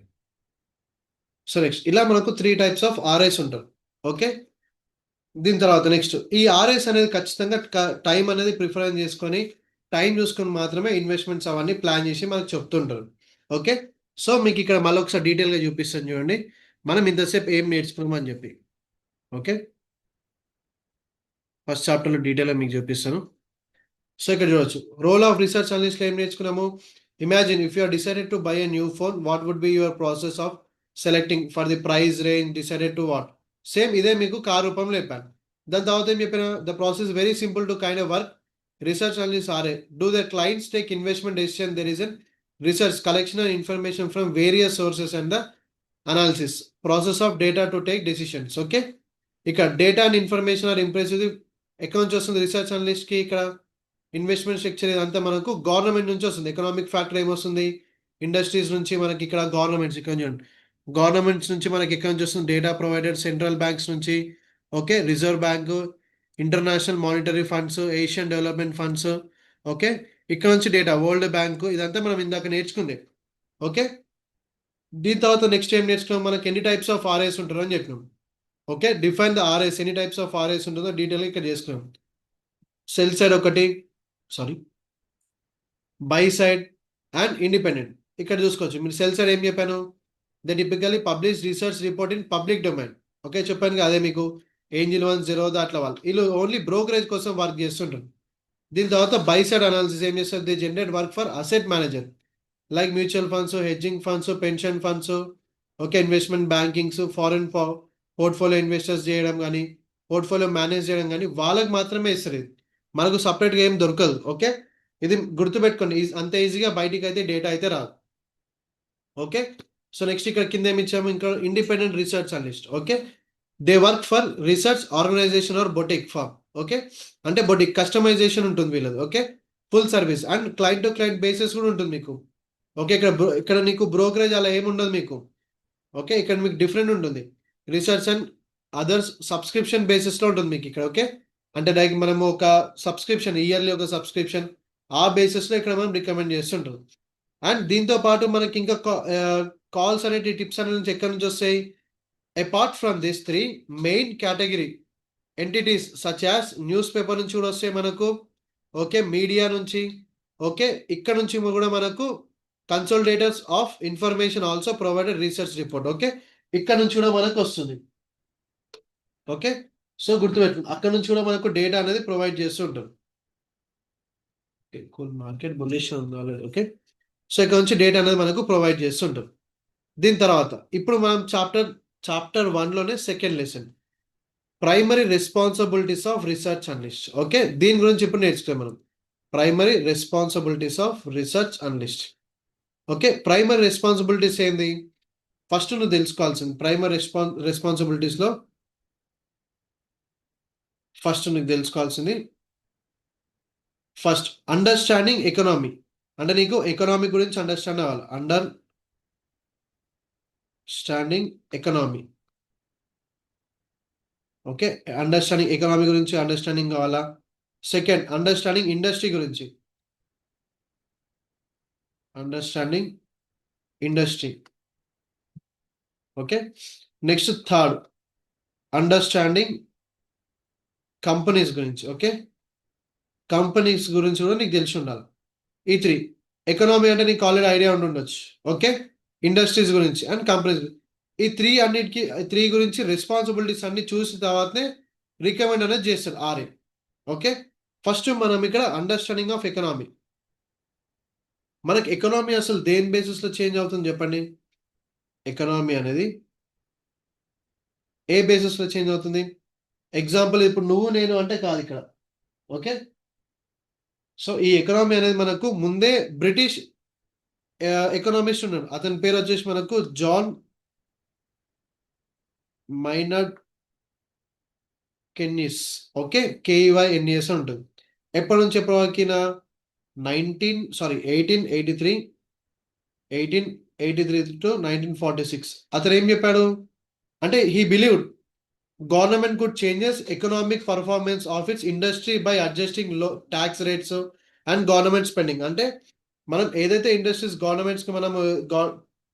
సో, నెక్స్ట్ ఇలా మనకు 3 టైప్స్ ఆఫ్ ఆర్ఐస్ ఉంటారు. ఓకే. దీని తర్వాత నెక్స్ట్ ఈ ఆర్ఎస్ అనేది ఖచ్చితంగా టైం అనేది ప్రిఫరెన్స్ చేసుకొని, టైం చూసుకొని మాత్రమే ఇన్వెస్ట్‌మెంట్స్ అవన్నీ ప్లాన్ చేసి మనకు చెప్తుంటారు. ఓకే. సో, మీకిక్కడ మళ్ళొకసారి డీటెయిల్‌గా చూపిస్తాను చూడండి. మనం ఇంతసేపు ఏం నేర్చుకున్నాం అని చెప్పి. ఓకే. ఫస్ట్ చాప్టర్‌లో డీటెయిల్‌గా మీకు చూపిస్తాను. సో, ఇక్కడ చూడొచ్చు. రోల్ ఆఫ్ రిసర్చ్ అనలిస్ట్‌లో ఏం నేర్చుకున్నాము? Imagine if you are decided to buy a new phone, what would be your process of selecting for the price range decided to what? Same ఇదే మీకు కార్ రూపంలో చెప్పాను. దాని తర్వాత ఏం చెప్పిన? The process very simple to kind of work. Research analyst are. Do the clients take investment decision? There is an research collection and information from various sources and the analysis. Process of data to take decisions. Okay. ఇక్కడ data and information are impressive. ఎక్కడి నుంచి వస్తుంది research అనలిస్ట్‌కి ఇక్కడ? Investment structure ఇదంతా మనకు government నుంచి వస్తుంది. Economic factor ఏమొస్తుంది? ఇండస్ట్రీస్ నుంచి మనకి ఇక్కడ గవర్నమెంట్స్ ఇక్కడ చూడండి. గవర్నమెంట్స్ నుంచి మనకి ఎక్కడి నుంచి వస్తుంది? డేటా ప్రొవైడెడ్ సెంట్రల్ బ్యాంక్స్ నుంచి. Okay. Reserve bank, international monetary funds, Asian development funds. Okay. ఇక్కడ నుంచి డేటా వరల్డ్ బ్యాంకు ఇదంతా మనం ఇందాక నేర్చుకుంది. ఓకే. దీని తర్వాత నెక్స్ట్ ఏం నేర్చుకున్నాం? మనకి ఎన్ని టైప్స్ ఆఫ్ ఆర్ఐస్ ఉంటారో అని చెప్పినాం. ఓకే. డిఫైన్ ద ఆర్ఐస్ ఎన్ని టైప్స్ ఆఫ్ ఆర్ఐస్ ఉంటుందో డీటెయిల్‌గా ఇక్కడ చేసుకున్నాం. సెల్ సైడ్ ఒకటి sorry by side and independent. ఇక్కడ చూసుకోవచ్చు. మీరు సెల్ సైడ్ ఏం చెప్పాను? They typically publish research report in public domain. Okay. చెప్పాను కదా! అదే మీకు ఏంజిల్ వన్, జెరోదా అట్లా వాళ్ళు. ఈళ్ళు ఓన్లీ బ్రోకరేజ్ కోసం వర్క్ చేస్తుంటారు. దీని తర్వాత బై సైడ్ అనాలిసిస్ ఏం చేస్తారు? They generate work for asset manager. Like mutual funds, hedging funds, pension funds, okay. Investment bankings, foreign portfolio investors చేయడం గాని, పోర్ట్‌ఫోలియో మేనేజ్ చేయడం గాని వాళ్ళకి మాత్రమే ఇస్తరు ఇది. మనకు సెపరేట్‌గా ఏం దొరకదు. ఓకే. ఇది గుర్తుపెట్టుకోండి. అంత ఈజీగా బయటికైతే డేటా అయితే రాదు. ఓకే. సో, నెక్స్ట్ ఇక్కడ కింద ఏమి ఇచ్చాము ఇంకా independent research analyst. Okay. They work for research organization or boutique firm. Okay. అంటే బొటిక్ కస్టమైజేషన్ ఉంటుంది వీళ్ళది. Okay. Full service and client to client basis కూడా ఉంటుంది మీకు. ఓకే. ఇక్కడ నీకు బ్రోకరేజ్ అలా ఏముండదు మీకు. ఓకే. ఇక్కడ మీకు డిఫరెంట్ ఉంటుంది. రిసర్చ్ అండ్ అదర్స్ సబ్స్క్రిప్షన్ బేసిస్‌లో ఉంటుంది మీకిక్కడ. ఓకే. అంటే లైక్ మనము ఒక సబ్స్క్రిప్షన్ ఇయర్‌లీ ఒక సబ్స్క్రిప్షన్ ఆ బేసిస్‌లో ఇక్కడ మనం రికమెండ్ చేస్తుంటాం. అండ్ దీంతో పాటు మనకి ఇంకా కాల్స్ అనేటి టిప్స్ అనేవి నుంచి ఎక్కడి నుంచొస్తాయి? Apart from these 3 main category entities such as newspaper నుంచి కూడా వస్తాయి మనకు. ఓకే. మీడియా నుంచి. ఓకే. ఇక్కడ నుంచి కూడా మనకు consolidators of information also provided research report. Okay. ఇక్కడ నుంచి కూడా మనకొస్తుంది. ఓకే. సో, గుర్తుపెట్టుకోండి. అక్కడి నుంచి కూడా మనకు డేటా అనేది ప్రొవైడ్ చేస్తూ ఉంటారు. ఓకే. కూల్ మార్కెట్ బుల్లిష్ ఉంది ఆల్రెడీ. ఓకే. సో, ఇక్కడ నుంచి డేటా అనేది మనకు ప్రొవైడ్ చేస్తుంటారు. దీని తర్వాత ఇప్పుడు మనం చాప్టర్ 1 లోనే second lesson. Primary responsibilities of research analyst. Okay. దీని గురించి ఇప్పుడు నేర్చుకుందాం మనం. Primary responsibilities of research analyst. Okay. Primary responsibilities ఏంది? ఫస్ట్ నువ్వు తెలుసుకోవాల్సింది ప్రైమరీ రెస్పాన్సిబిలిటీస్‌లో ఫస్ట్ నీకు తెలుసుకోవాల్సింది ఫస్ట్ అండర్‌స్టాండింగ్ ఎకానమీ. అంటే నీకు ఎకానమీ గురించి అండర్‌స్టాండ్ అవ్వాలి. Understanding economy. Okay. Understanding economy గురించి అండర్‌స్టాండింగ్ కావాలా? సెకండ్ అండర్‌స్టాండింగ్ ఇండస్ట్రీ గురించి. Understanding industry. Okay. Next third understanding companies గురించి. ఓకే. కంపెనీస్ గురించి కూడా నీకు తెలిసి ఉండాలి. ఈ 3 ఎకనామీ అంటే నీకు ఆల్రెడీ ఐడియా ఉండుండొచ్చు. ఓకే. ఇండస్ట్రీస్ గురించి అండ్ కంపెనీస్. ఈ 3 అన్నిటికి 3 గురించి రెస్పాన్సిబిలిటీస్ అన్ని చూసిన తర్వాతనే రికమెండ్ అనేది చేస్తారు ఆర్ఏ. ఓకే. ఫస్ట్ మనం ఇక్కడ అండర్‌స్టాండింగ్ ఆఫ్ ఎకనామీ. మనకి ఎకనామీ అసలు దేని బేసిస్‌లో చేంజ్ అవుతుంది చెప్పండి? ఎకనామీ అనేది ఏ బేసిస్‌లో చేంజ్ అవుతుంది? ఎగ్జాంపుల్ ఇప్పుడు నువ్వు, నేను అంటే కాదిక్కడ. ఓకే. సో, ఈ ఎకనామీ అనేది మనకు ముందే బ్రిటిష్ ఎకనామిస్ట్ ఉన్నాడు. అతని పేరొచ్చేసి మనకు జాన్ మైనార్డ్ కెన్నిస్. ఓకే. KEYNES ఉంటుంది. ఎప్పటి నుంచి ఎప్పటి వరకినా 1883 టు 1946. అతనేం చెప్పాడు? అంటే he believed government could changes economic performance of its industry by adjusting tax rates and government spending. అంటే మనం ఏదైతే ఇండస్ట్రీస్ గవర్నమెంట్స్కి మనం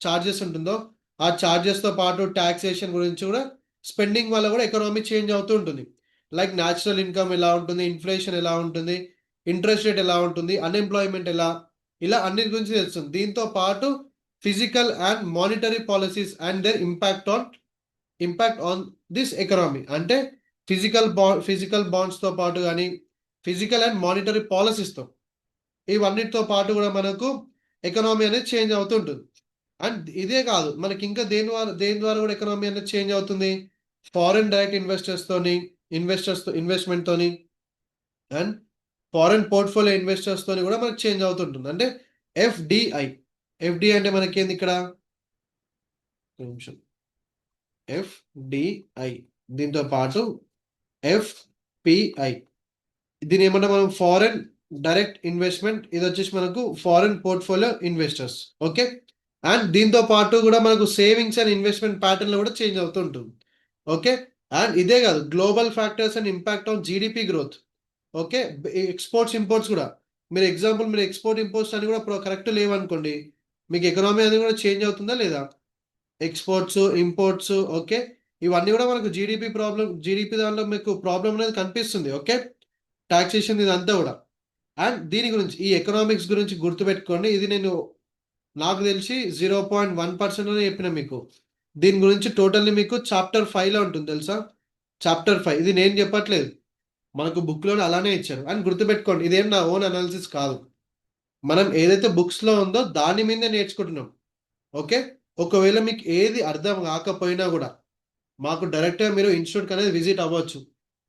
చార్జెస్ ఉంటుందో ఆ చార్జెస్తో పాటు టాక్సేషన్ గురించి కూడా స్పెండింగ్ వల్ల కూడా ఎకనామీ చేంజ్ అవుతూ ఉంటుంది. లైక్ న్యాచురల్ ఇన్కమ్ ఎలా ఉంటుంది, ఇన్ఫ్లేషన్ ఎలా ఉంటుంది, ఇంట్రెస్ట్ రేట్ ఎలా ఉంటుంది, అన్ఎంప్లాయ్మెంట్ ఎలా, ఇలా అన్నిటి గురించి తెలుస్తుంది. దీంతో పాటు physical and monetary policies and there impact on this economy. అంటే ఫిజికల్ బాండ్స్తో పాటు కానీ ఫిజికల్ అండ్ మానిటరీ పాలసీస్తో ఇవన్నిటితో పాటు కూడా మనకు ఎకనామీ అనేది చేంజ్ అవుతుంటుంది. అండ్ ఇదే కాదు మనకి ఇంకా దేని ద్వారా కూడా ఎకనామీ అనేది చేంజ్ అవుతుంది? ఫారెన్ డైరెక్ట్ ఇన్వెస్ట్మెంట్‌తోని అండ్ ఫారెన్ పోర్ట్‌ఫోలియో ఇన్వెస్టర్స్‌తోని కూడా మనకు చేంజ్ అవుతుంటుంది. అంటే ఎఫ్‌డిఐ. ఎఫ్‌డిఐ అంటే మనకేంది ఇక్కడ? ఒక నిమిషం. ఎఫ్‌డిఐ. దీంతో పాటు ఎఫ్‌పిఐ. దీన్నేమంటాం మనం? Foreign direct investment. ఇదొచ్చేసి మనకు foreign portfolio investors. Okay. And దీంతో పాటు గూడా మనకు సేవింగ్స్ అండ్ ఇన్వెస్ట్‌మెంట్ ప్యాటర్న్‌లో గూడా చేంజ్ అవుతూ ఉంటుంది. ఓకే. అండ్ ఇదే గాదు global factors and impact on GDP growth. Okay. Exports, imports గూడా. మీరు ఎక్స్‌పోర్ట్, ఇంపోర్ట్స్ అని గూడా కరెక్ట్ లేవనుకోండి. మీకు ఎకనామీ అనేది గూడా చేంజ్ అవుతుందా లేదా? Exports, imports. ఓకే. ఇవన్నీ గూడా మనకు జీడీపీ దాంట్లో మీకు ప్రాబ్లమ్ అనేది కనిపిస్తుంది. ఓకే. టాక్సేషన్ ఇదంతా గూడా. అండ్ దీని గురించి ఈ ఎకనామిక్స్ గురించి గుర్తుపెట్టుకోండి. ఇది నేను నాకు తెలిసి 0.1% చెప్పిన మీకు. దీని గురించి టోటల్లీ మీకు చాప్టర్ 5లో ఉంటుంది తెలుసా? చాప్టర్ 5 ఇది నేను చెప్పట్లేదు. మనకు బుక్‌లోనే అలానే ఇచ్చారు. అండ్ గుర్తుపెట్టుకోండి ఇదేం నా ఓన్ అనాలిసిస్ కాదు. మనం ఏదైతే బుక్స్‌లో ఉందో దాని మీదే నేర్చుకుంటున్నాం. ఓకే. ఒకవేళ మీకు ఏది అర్థం కాకపోయినా గూడా మాకు డైరెక్ట్‌గా మీరు ఇన్‌స్టిట్యూట్‌కనేది విజిట్ అవ్వచ్చు.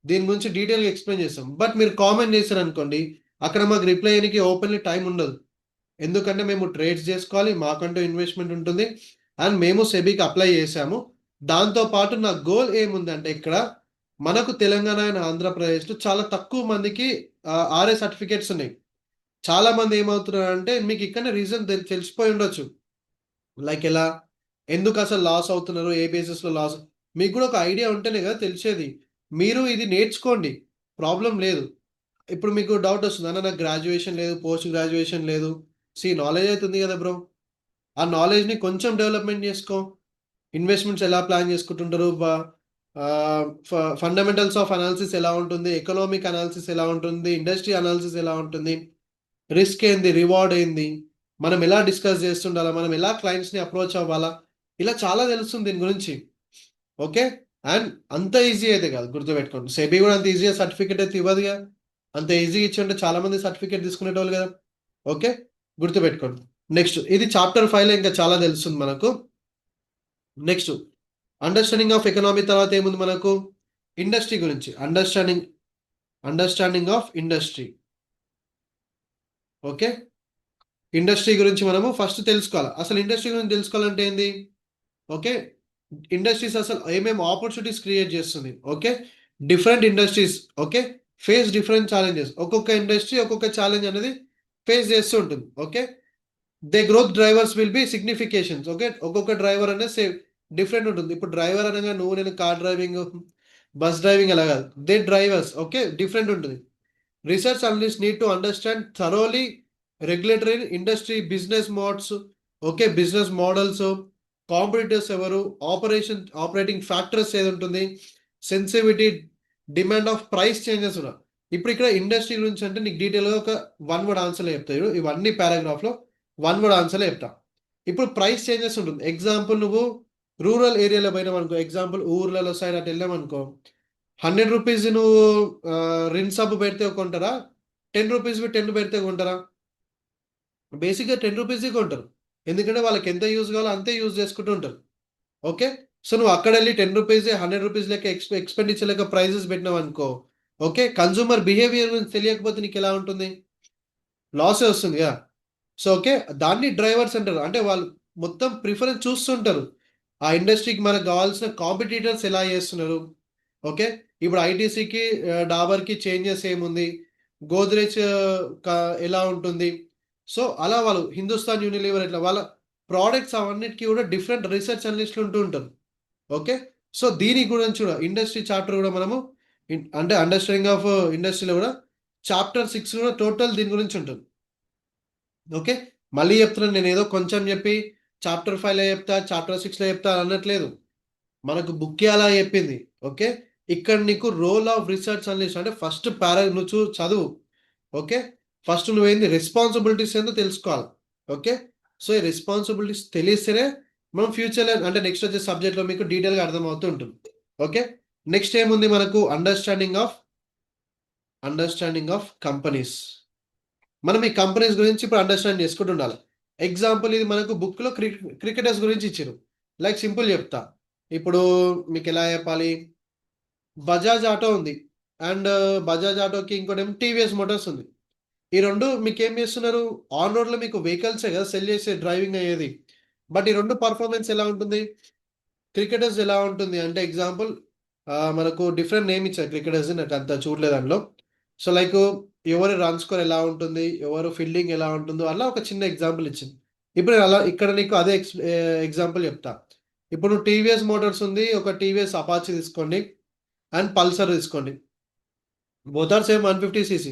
దీని గురించి డీటెయిల్‌గా ఎక్స్‌ప్లెయిన్ చేస్తాం. బట్ మీరు కామెంట్ చేశారనుకోండి, అక్కడ మాకు రిప్లై ఇయ్యనీకి ఓపెన్‌లీ టైమ్ ఉండదు. ఎందుకంటే మేము ట్రేడ్స్ జేసుకోవాలి. మాకంటూ ఇన్వెస్ట్‌మెంట్ ఉంటుంది. అండ్ మేము సెబీకి అప్లై చేశాము. దాంతో పాటు నా గోల్ ఏముందంటే ఇక్కడ మనకు తెలంగాణ అండ్ ఆంధ్రప్రదేశ్‌లో చాలా తక్కువ మందికి ఆర్ఏ సర్టిఫికేట్స్ ఉన్నాయి. చాలా మంది ఏమవుతున్నారంటే మీకు ఇక్కడనే రీజన్ తెలిసిపోయి ఉండొచ్చు. లైక్ ఎలా? ఎందుకసలు లాస్ అవుతున్నారు? ఏ బేసిస్‌లో లాస్? మీకు కూడా ఒక ఐడియా ఉంటేనే కదా తెలిసేది. మీరు ఇది నేర్చుకోండి. ప్రాబ్లమ్ లేదు. ఇప్పుడు మీకు డౌటొస్తుంది. అన్న నాకు గ్రాడ్యుయేషన్ లేదు, పోస్ట్ గ్రాడ్యుయేషన్ లేదు. నాలెడ్జ్ అయితే ఉంది కదా బ్రో! ఆ నాలెడ్జ్‌ని కొంచెం డెవలప్‌మెంట్ చేసుకో. ఇన్వెస్ట్‌మెంట్స్ ఎలా ప్లాన్ చేసుకుంటుంటారు? ఆహ్, ఫ ఫండమెంటల్స్ ఆఫ్ అనాలిసిస్ ఎలా ఉంటుంది? ఎకనామిక్ అనాలిసిస్ ఎలా ఉంటుంది? ఇండస్ట్రీ అనాలిసిస్ ఎలా ఉంటుంది? రిస్క్ ఏంది? రివార్డ్ ఏంది? మనం ఎలా డిస్కస్ చేస్తుండాలా? మనం ఎలా క్లయింట్స్‌ని అప్రోచ్ అవ్వాలా? ఇలా చాలా తెలుస్తుంది దీని గురించి. ఓకే. అండ్ అంత ఈజీ అయితే కాదు గుర్తుపెట్టుకోండి. సెబీ కూడా అంత ఈజీగా సర్టిఫికేట్ అయితే ఇవ్వదుగా. అంత ఈజీగా ఇచ్చుంటే చాలా మంది సర్టిఫికేట్ తీసుకునేటోళ్ళు కదా! ఓకే. గుర్తుపెట్టుకోండి. నెక్స్ట్ ఇది చాప్టర్ 5లో ఇంకా చాలా తెలుస్తుంది మనకు. నెక్స్ట్ అండర్‌స్టాండింగ్ ఆఫ్ ఎకనామీ తర్వాత ఏముంది మనకు? ఇండస్ట్రీ గురించి. Understanding of industry. Okay. Industry గురించి మనము ఫస్ట్ తెలుసుకోవాలి. అసలు ఇండస్ట్రీ గురించి తెలుసుకోవాలంటే ఏంది? ఓకే. ఇండస్ట్రీస్ అసలు ఏమేమి ఆపర్చునిటీస్ క్రియేట్ చేస్తుంది. Okay. Different industries okay. Face different challenges. ఒక్కొక్క ఇండస్ట్రీ ఒక్కొక్క ఛాలెంజ్ అనేది ఫేస్ చేస్తూ ఉంటుంది. Okay. They growth drivers will be significations. Okay. ఒక్కొక్క డ్రైవర్ అనేది డిఫరెంట్ ఉంటుంది. ఇప్పుడు డ్రైవర్ అనగా నువ్వు నేను కార్ డ్రైవింగ్ బస్ డ్రైవింగ్ అలా కాదు, దే డ్రైవర్స్. ఓకే, డిఫరెంట్ ఉంటుంది. Research analyst need to understand thoroughly regulatory industry business modes, okay, business models, competitors ఎవరు, ఆపరేటింగ్ ఫ్యాక్టర్స్ ఏది ఉంటుంది, sensitivity, demand of price changes కూడా. ఇప్పుడు ఇక్కడ ఇండస్ట్రీ గురించి అంటే నీకు డీటెయిల్గా ఒక వన్ వర్డ్ ఆన్సర్లో చెప్తారు, ఇవన్నీ పారాగ్రాఫ్లో వన్ వర్డ్ ఆన్సర్లో చెప్తా. ఇప్పుడు ప్రైస్ చేంజెస్ ఉంటుంది. ఎగ్జాంపుల్ నువ్వు రూరల్ ఏరియాలో పోయినావు అనుకో, ఎగ్జాంపుల్ ఊర్లలో సైడ్ అటు వెళ్ళామనుకో, 100 రూపీస్ నువ్వు రిన్ సబ్బు పెడితే కొంటారా, 10 రూపీస్ 10 పెడితే కొంటారా? బేసిక్గా 10 రూపీస్ కొంటారు, ఎందుకంటే వాళ్ళకి ఎంత యూజ్ కావాలో అంతే యూజ్ చేసుకుంటూ ఉంటారు. ఓకే, సో నువ్వు అక్కడ వెళ్ళి 10 రూపీస్ 100 రూపీస్ లెక్క ఎక్స్పెండిచర్ లెక్క ప్రైజెస్ పెట్టినావు అనుకో, ఓకే, కన్సూమర్ బిహేవియర్ గురించి తెలియకపోతే నీకు ఎలా ఉంటుంది, లాసే వస్తుంది కదా. సో ఓకే, దాన్ని డ్రైవర్స్ అంటారు. అంటే వాళ్ళు మొత్తం ప్రిఫరెన్స్ చూస్తుంటారు ఆ ఇండస్ట్రీకి మనకు కావాల్సిన కాంపిటీటర్స్ ఎలా చేస్తున్నారు. ఓకే, ఇప్పుడు ఐటీసీకి డాబర్కి చేంజెస్ ఏముంది, గోద్రేజ్ ఎలా ఉంటుంది. సో అలా వాళ్ళు హిందుస్థాన్ యూనిలీవర్ ఎట్లా, వాళ్ళ ప్రోడక్ట్స్ అవన్నిటికీ కూడా డిఫరెంట్ రీసెర్చ్ అనలిస్టులు ఉంటూ ఉంటారు. ఓకే, సో దీని గురించి కూడా ఇండస్ట్రీ చాప్టర్ కూడా మనము అంటే అండర్స్టాండింగ్ ఆఫ్ ఇండస్ట్రీలో కూడా చాప్టర్ 6 కూడా టోటల్ దీని గురించి ఉంటుంది. ఓకే, మళ్ళీ చెప్తున్నాను, నేను ఏదో కొంచెం చెప్పి చాప్టర్ 5లో చెప్తా, చాప్టర్ 6లో చెప్తా అన్నట్లేదు. మనకు బుక్ అలా చెప్పింది. ఓకే, ఇక్కడ నీకు రోల్ ఆఫ్ రీసెర్చ్ అనలిస్ట్ అంటే ఫస్ట్ నువ్వు చదువు. ఓకే, ఫస్ట్ నువ్వేంది రెస్పాన్సిబిలిటీస్ ఏందో తెలుసుకోవాలి. ఓకే, సో ఈ రెస్పాన్సిబిలిటీస్ తెలిస్తేనే మనం ఫ్యూచర్లో అంటే నెక్స్ట్ వచ్చే సబ్జెక్ట్లో మీకు డీటెయిల్గా అర్థమవుతూ ఉంటుంది. ఓకే, నెక్స్ట్ ఏముంది మనకు అండర్స్టాండింగ్ ఆఫ్ కంపెనీస్. మనం ఈ కంపెనీస్ గురించి ఇప్పుడు అండర్స్టాండ్ చేసుకుంటూ ఉండాలి. ఎగ్జాంపుల్ ఇది మనకు బుక్లో క్రికెటర్స్ గురించి ఇచ్చారు. లైక్ సింపుల్ చెప్తా, ఇప్పుడు మీకు ఎలా చెప్పాలి, బజాజ్ ఆటో ఉంది అండ్ బజాజ్ ఆటోకి ఇంకోటేమో టీవీఎస్ మోటార్స్ ఉంది. ఈ రెండు మీకు ఏం చేస్తున్నారు, ఆన్ రోడ్లో మీకు వెహికల్సే కదా సెల్ చేసే డ్రైవింగ్ అయ్యేది. బట్ ఈ రెండు పర్ఫార్మెన్స్ ఎలా ఉంటుంది, క్రికెటర్స్ ఎలా ఉంటుంది అంటే ఎగ్జాంపుల్ మనకు డిఫరెంట్ నేమ్ ఇచ్చారు క్రికెటర్స్, నాకు అంత చూడలేదు అందులో. సో లైక్ ఎవరు రన్ స్కోర్ ఎలా ఉంటుంది, ఎవరు ఫీల్డింగ్ ఎలా ఉంటుందో అలా ఒక చిన్న ఎగ్జాంపుల్ ఇచ్చింది. ఇప్పుడు నేను అలా ఇక్కడ నీకు అదే ఎగ్జాంపుల్ చెప్తా. ఇప్పుడు టీవీఎస్ మోటార్స్ ఉంది, ఒక టీవీఎస్ అపాచీ తీసుకోండి అండ్ పల్సర్ తీసుకోండి. Both are same 150 cc.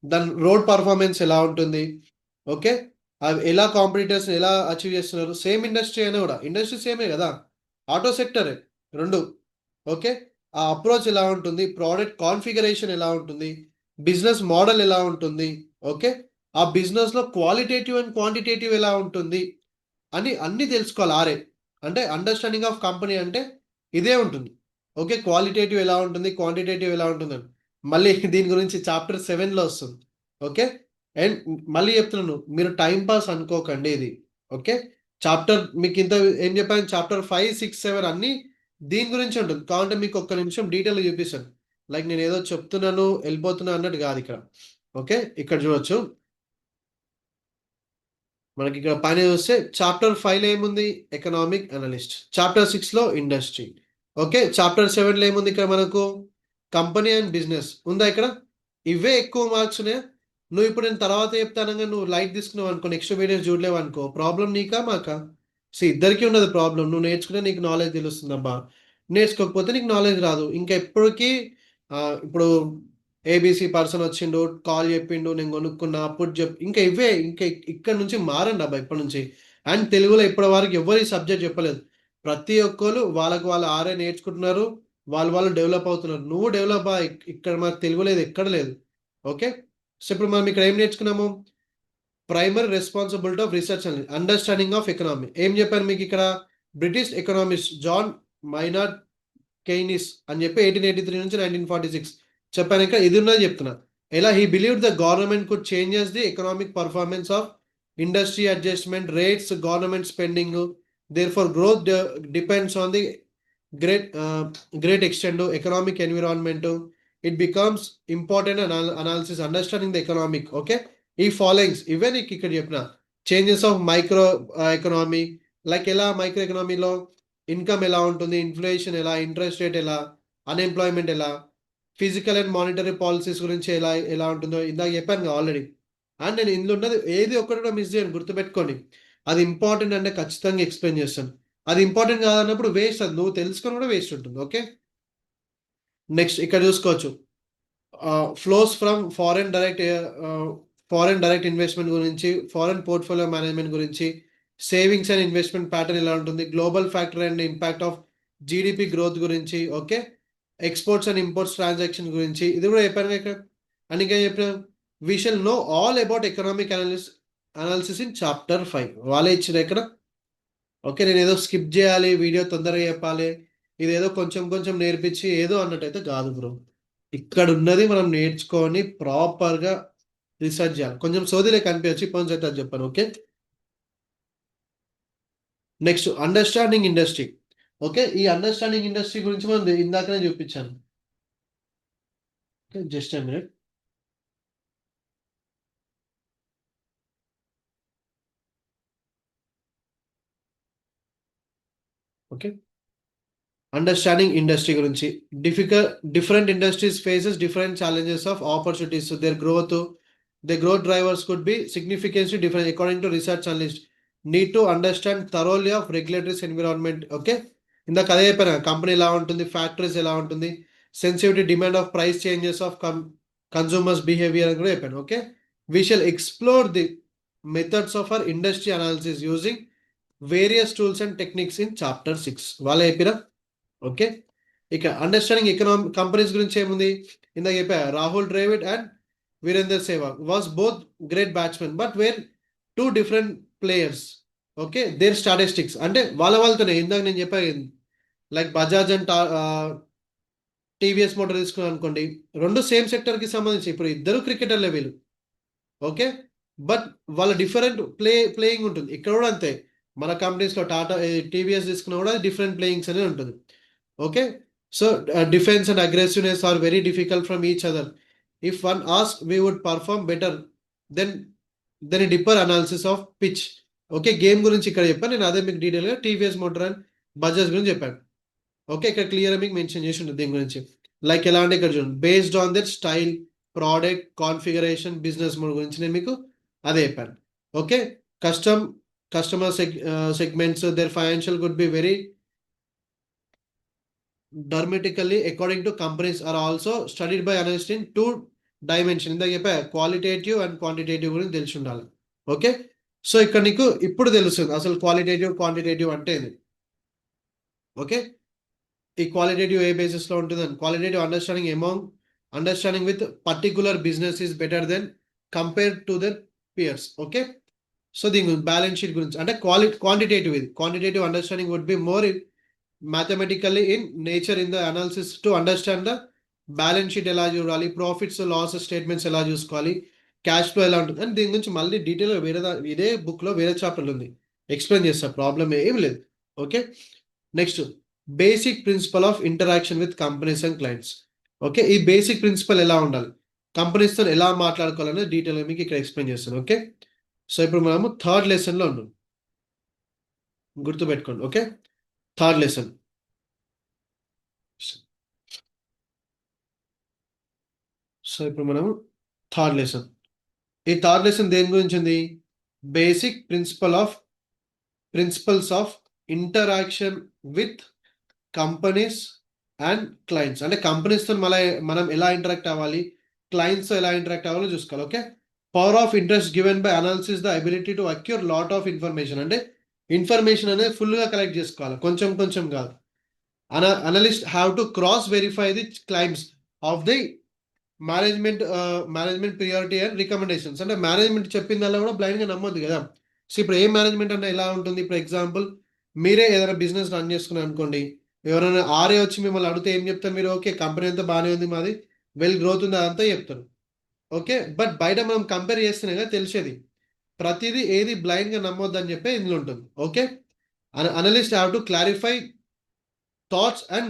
దాని రోడ్ పర్ఫార్మెన్స్ ఎలా ఉంటుంది, ఓకే, అవి ఎలా కాంపిటీటర్స్ ఎలా అచీవ్ చేస్తున్నారు. సేమ్ ఇండస్ట్రీ అయినా కూడా ఇండస్ట్రీ సేమే కదా, ఆటో సెక్టరే రెండు. ఓకే, ఆ అప్రోచ్ ఎలా ఉంటుంది, ప్రోడక్ట్ కాన్ఫిగరేషన్ ఎలా ఉంటుంది, బిజినెస్ మోడల్ ఎలా ఉంటుంది. ఓకే, ఆ బిజినెస్లో క్వాలిటేటివ్ అండ్ క్వాంటిటేటివ్ ఎలా ఉంటుంది అని అన్నీ తెలుసుకోవాలి. అంటే అండర్స్టాండింగ్ ఆఫ్ కంపెనీ అంటే ఇదే ఉంటుంది. ఓకే, క్వాలిటేటివ్ ఎలా ఉంటుంది, క్వాంటిటేటివ్ ఎలా ఉంటుందని మళ్ళీ దీని గురించి చాప్టర్ 7లో వస్తుంది. ఓకే, అండ్ మళ్ళీ చెప్తున్నాను, మీరు టైం పాస్ అనుకోకండి ఇది. ఓకే, చాప్టర్ మీకు ఇంత ఏం చెప్పాను, చాప్టర్ 5, 6, 7 అన్నీ దీని గురించి ఉంటుంది. కావాలంటే మీకు ఒక్క నిమిషం డీటెయిల్గా చూపిస్తాను. లైక్ నేను ఏదో చెప్తున్నాను వెళ్ళిపోతున్నా అన్నట్టు కాదు ఇక్కడ. ఓకే, ఇక్కడ చూడొచ్చు, మనకి ఇక్కడ పైన చూస్తే చాప్టర్ 5లో ఏముంది, ఎకనామిక్ అనలిస్ట్. చాప్టర్ 6లో ఇండస్ట్రీ. ఓకే, చాప్టర్ 7లో ఏముంది ఇక్కడ మనకు, కంపెనీ అండ్ బిజినెస్ ఉందా ఇక్కడ. ఇవే ఎక్కువ మార్క్స్ ఉన్నాయా. నువ్వు ఇప్పుడు నేను తర్వాత చెప్తానగా నువ్వు లైట్ తీసుకున్నావు అనుకో, నెక్స్ట్ వీడియోస్ చూడలేవు అనుకో, ప్రాబ్లం నీకా మాకా. సో ఇద్దరికీ ఉండదు ప్రాబ్లం. నువ్వు నేర్చుకుంటే నీకు నాలెడ్జ్ తెలుస్తుందబ్బా, నేర్చుకోకపోతే నీకు నాలెడ్జ్ రాదు. ఇంకా ఎప్పటికీ ఇప్పుడు ఏబీసీ పర్సన్ వచ్చిండు, కాల్ చెప్పిండు, నేను కొనుక్కున్నా, అప్పుడు ఇంకా ఇవే ఇంకా ఇక్కడ నుంచి మారండి అబ్బా ఇప్పటి నుంచి. అండ్ తెలుగులో ఇప్పటి వరకు ఎవరు ఈ సబ్జెక్ట్ చెప్పలేదు. ప్రతి ఒక్కరు వాళ్ళకు వాళ్ళు ఆరే నేర్చుకుంటున్నారు, వాళ్ళు డెవలప్ అవుతున్నారు. నువ్వు డెవలప్ ఇక్కడ మనకు తెలుగులో ఇది ఎక్కడ లేదు. ఓకే, సో ఇప్పుడు మనం ఇక్కడ ఏం నేర్చుకున్నాము, primary responsibility of research and understanding of economy. ఏం చెప్పాను మీకు ఇక్కడ, బ్రిటిష్ ఎకనామిస్ట్ జాన్ మైనార్డ్ కెయినిస్ అని చెప్పి 1883 నుంచి 1946 చెప్పాను. ఇంకా ఇది ఉన్నది చెప్తున్నా, ఎలా he believe the government could changes the economic performance of industry, adjustment rates, government spending, there for growth depends on the great great extent to economic environment. It becomes important analysis understanding the economic. Okay, ఈ followings ఇవే నీకు ఇక్కడ చెప్పిన changes of micro economy. Like ఎలా micro ఎకనామీలో income ఎలా ఉంటుంది, inflation ఎలా, interest rate ఎలా, అన్ఎంప్లాయ్మెంట్ ఎలా, ఫిజికల్ అండ్ మానిటరీ పాలసీస్ గురించి ఎలా ఎలా ఉంటుందో ఇందాక చెప్పాను కదా ఆల్రెడీ. అండ్ నేను ఇందులో ఉన్నది ఏది ఒక్కటి కూడా మిస్ చేయను, గుర్తుపెట్టుకోండి. అది ఇంపార్టెంట్ అంటే ఖచ్చితంగా ఎక్స్ప్లెయిన్ చేస్తాను. అది ఇంపార్టెంట్ కాదన్నప్పుడు వేస్ట్, అది నువ్వు తెలుసుకొని కూడా వేస్ట్ ఉంటుంది. ఓకే, నెక్స్ట్ ఇక్కడ చూసుకోవచ్చు flows from foreign direct investment గురించి, ఫారెన్ పోర్ట్ఫోలియో మేనేజ్మెంట్ గురించి, సేవింగ్స్ అండ్ ఇన్వెస్ట్మెంట్ ప్యాటర్న్ ఎలా ఉంటుంది, global factor and impact of GDP growth గురించి, okay, exports and imports transaction గురించి, ఇది కూడా చెప్పాను ఇక్కడ. అండ్ ఇంకా చెప్పిన we shall know all about economic analysis in chapter 5. వాళ్ళే ఇచ్చిన ఇక్కడ. ఓకే, నేను ఏదో స్కిప్ చేయాలి, వీడియో తొందరగా చెప్పాలి, ఇదేదో కొంచెం కొంచెం నేర్పించి ఏదో అన్నట్టయితే కాదు బ్రో. ఇక్కడ ఉన్నది మనం నేర్చుకొని ప్రాపర్గా రీసెర్చ్ చేయాలి. కొంచెం సోదిలే కనిపించచ్చు, ఇప్పటి అయితే అది చెప్పాను. Okay, next understanding industry. Okay, ఈ అండర్స్టాండింగ్ ఇండస్ట్రీ గురించి మనం ఇందాకనే చూపించాను. Okay, just a minute. Okay, understanding industry గురించి. Different industries faces different challenges of opportunities. their growth drivers could be significantly different according to research analysts. Need to understand thoroughly of regulatory environment. Okay, ఇందాక అదే చెప్పాను, company ఎలా ఉంటుంది, factories ఎలా ఉంటుంది, sensitivity, demand of price changes of consumers behaviour అని కూడా చెప్పాను. Okay, we shall explore the methods of our industry analysis using various tools and techniques in chapter 6. వాళ్ళే చెప్పిరా. ఓకే, ఇక అండర్స్టాండింగ్ ఎకనామిక్ కంపెనీస్ గురించి ఏముంది, ఇందాక చెప్పా, Rahul Dravid and Virender Sehwag was both great batsmen but were two different players. Okay, their statistics అంటే వాళ్ళతోనే ఇందాక నేను చెప్పాను, like Bajaj and TVS motor తీసుకున్నాను అనుకోండి, రెండు సేమ్ సెక్టర్కి సంబంధించి, ఇప్పుడు ఇద్దరు క్రికెటర్లే వీళ్ళు. ఓకే, బట్ వాళ్ళ డిఫరెంట్ ప్లేయింగ్ ఉంటుంది. ఇక్కడ కూడా అంతే, మన కంపెనీస్లో టాటా టీవీఎస్ తీసుకున్నా కూడా డిఫరెంట్ ప్లేయింగ్స్ అనేది ఉంటుంది. Okay, so defence and aggressiveness are very difficult from each other. If one ask we would perform better then then deeper analysis of pitch. Okay, game గురించి ఇక్కడ చెప్పాను నేను, అదే మీకు డీటెయిల్గా టీవీఎస్ మోటార్ అండ్ బజాజ్ గురించి చెప్పాను. ఓకే, ఇక్కడ క్లియర్గా మీకు మెన్షన్ చేసి ఉంటుంది దీని గురించి. లైక్ ఎలా అంటే ఇక్కడ చూడండి, based on that style, product, configuration, business mode గురించి నేను మీకు అదే చెప్పాను. Okay, customer segments, there financial could be very dramatically according to companies are also studied by analysts in two dimension. ఇందాక చెప్పా, క్వాలిటేటివ్ అండ్ క్వాంటిటేటివ్ గురించి తెలిసి ఉండాలి. ఓకే, సో ఇక్కడ నీకు ఇప్పుడు తెలుస్తుంది అసలు క్వాలిటేటివ్ క్వాంటిటేటివ్ అంటే ఏంది. ఓకే, ఈ క్వాలిటేటివ్ ఏ బేసిస్లో ఉంటుందని, qualitative understanding with particular business is better then compare to their peers. Okay, so దీని గురించి బ్యాలెన్స్ షీట్ గురించి అంటే క్వాంటిటేటివ్. ఇది quantitative understanding would be more mathematically in nature in the analysis to understand the balance sheet ఎలా చూడాలి, profits loss statements ఎలా చూసుకోవాలి, cash flow ఎలా ఉంటుంది అని దీని గురించి మళ్ళీ డీటెయిల్గా ఇదే బుక్లో వేరే చాప్టర్లు ఉంది, ఎక్స్ప్లెయిన్ చేస్తా, ప్రాబ్లం ఏం లేదు. Okay, next basic principle of interaction with companies and clients. Okay, ఈ బేసిక్ ప్రిన్సిపల్ ఎలా ఉండాలి, కంపెనీస్తో ఎలా మాట్లాడుకోవాలనేది డీటెయిల్గా మీకు ఇక్కడ ఎక్స్ప్లెయిన్ చేస్తాను. ఓకే, సో ఇప్పుడు మనము థర్డ్ లెసన్లో ఉన్నాం, గుర్తుపెట్టుకోండి. Okay, third lesson. సో ఇప్పుడు మనం థర్డ్ లెసన్, ఈ థర్డ్ లెసన్ దేని గురించి ఉంది, basic principles of interaction with companies and clients. అంటే కంపెనీస్తో మనం ఎలా ఇంటరాక్ట్ అవ్వాలి, క్లయింట్స్తో ఎలా ఇంటరాక్ట్ అవ్వాలో చూసుకోవాలి. Okay, power of interest given by analysis the ability to acquire lot of information. అంటే ఇన్ఫర్మేషన్ అనేది ఫుల్గా కలెక్ట్ చేసుకోవాలి, కొంచెం కొంచెం కాదు. Analyst have to cross verify the claims of the management priority and recommendations. అంటే మేనేజ్మెంట్ చెప్పిందల్లా కూడా బ్లైండ్గా నమ్మొద్దు కదా. సో ఇప్పుడు ఏ మేనేజ్మెంట్ అంటే ఎలా ఉంటుంది, ఇప్పుడు ఎగ్జాంపుల్ మీరే ఏదైనా బిజినెస్ రన్ చేసుకున్నారు అనుకోండి, ఎవరైనా ఆరే వచ్చి మిమ్మల్ని అడిగితే ఏం చెప్తారు మీరు, ఓకే కంపెనీ అంతా బాగానే ఉంది, మాది వెల్ గ్రోత్ ఉంది, అదంతా చెప్తారు. ఓకే, బట్ బయట మనం కంపేర్ చేస్తేనే కదా తెలిసేది, ప్రతిదీ ఏది బ్లైండ్గా నమ్మొద్దు అని చెప్పి ఇందులో ఉంటుంది. Okay, analyst have to clarify thoughts and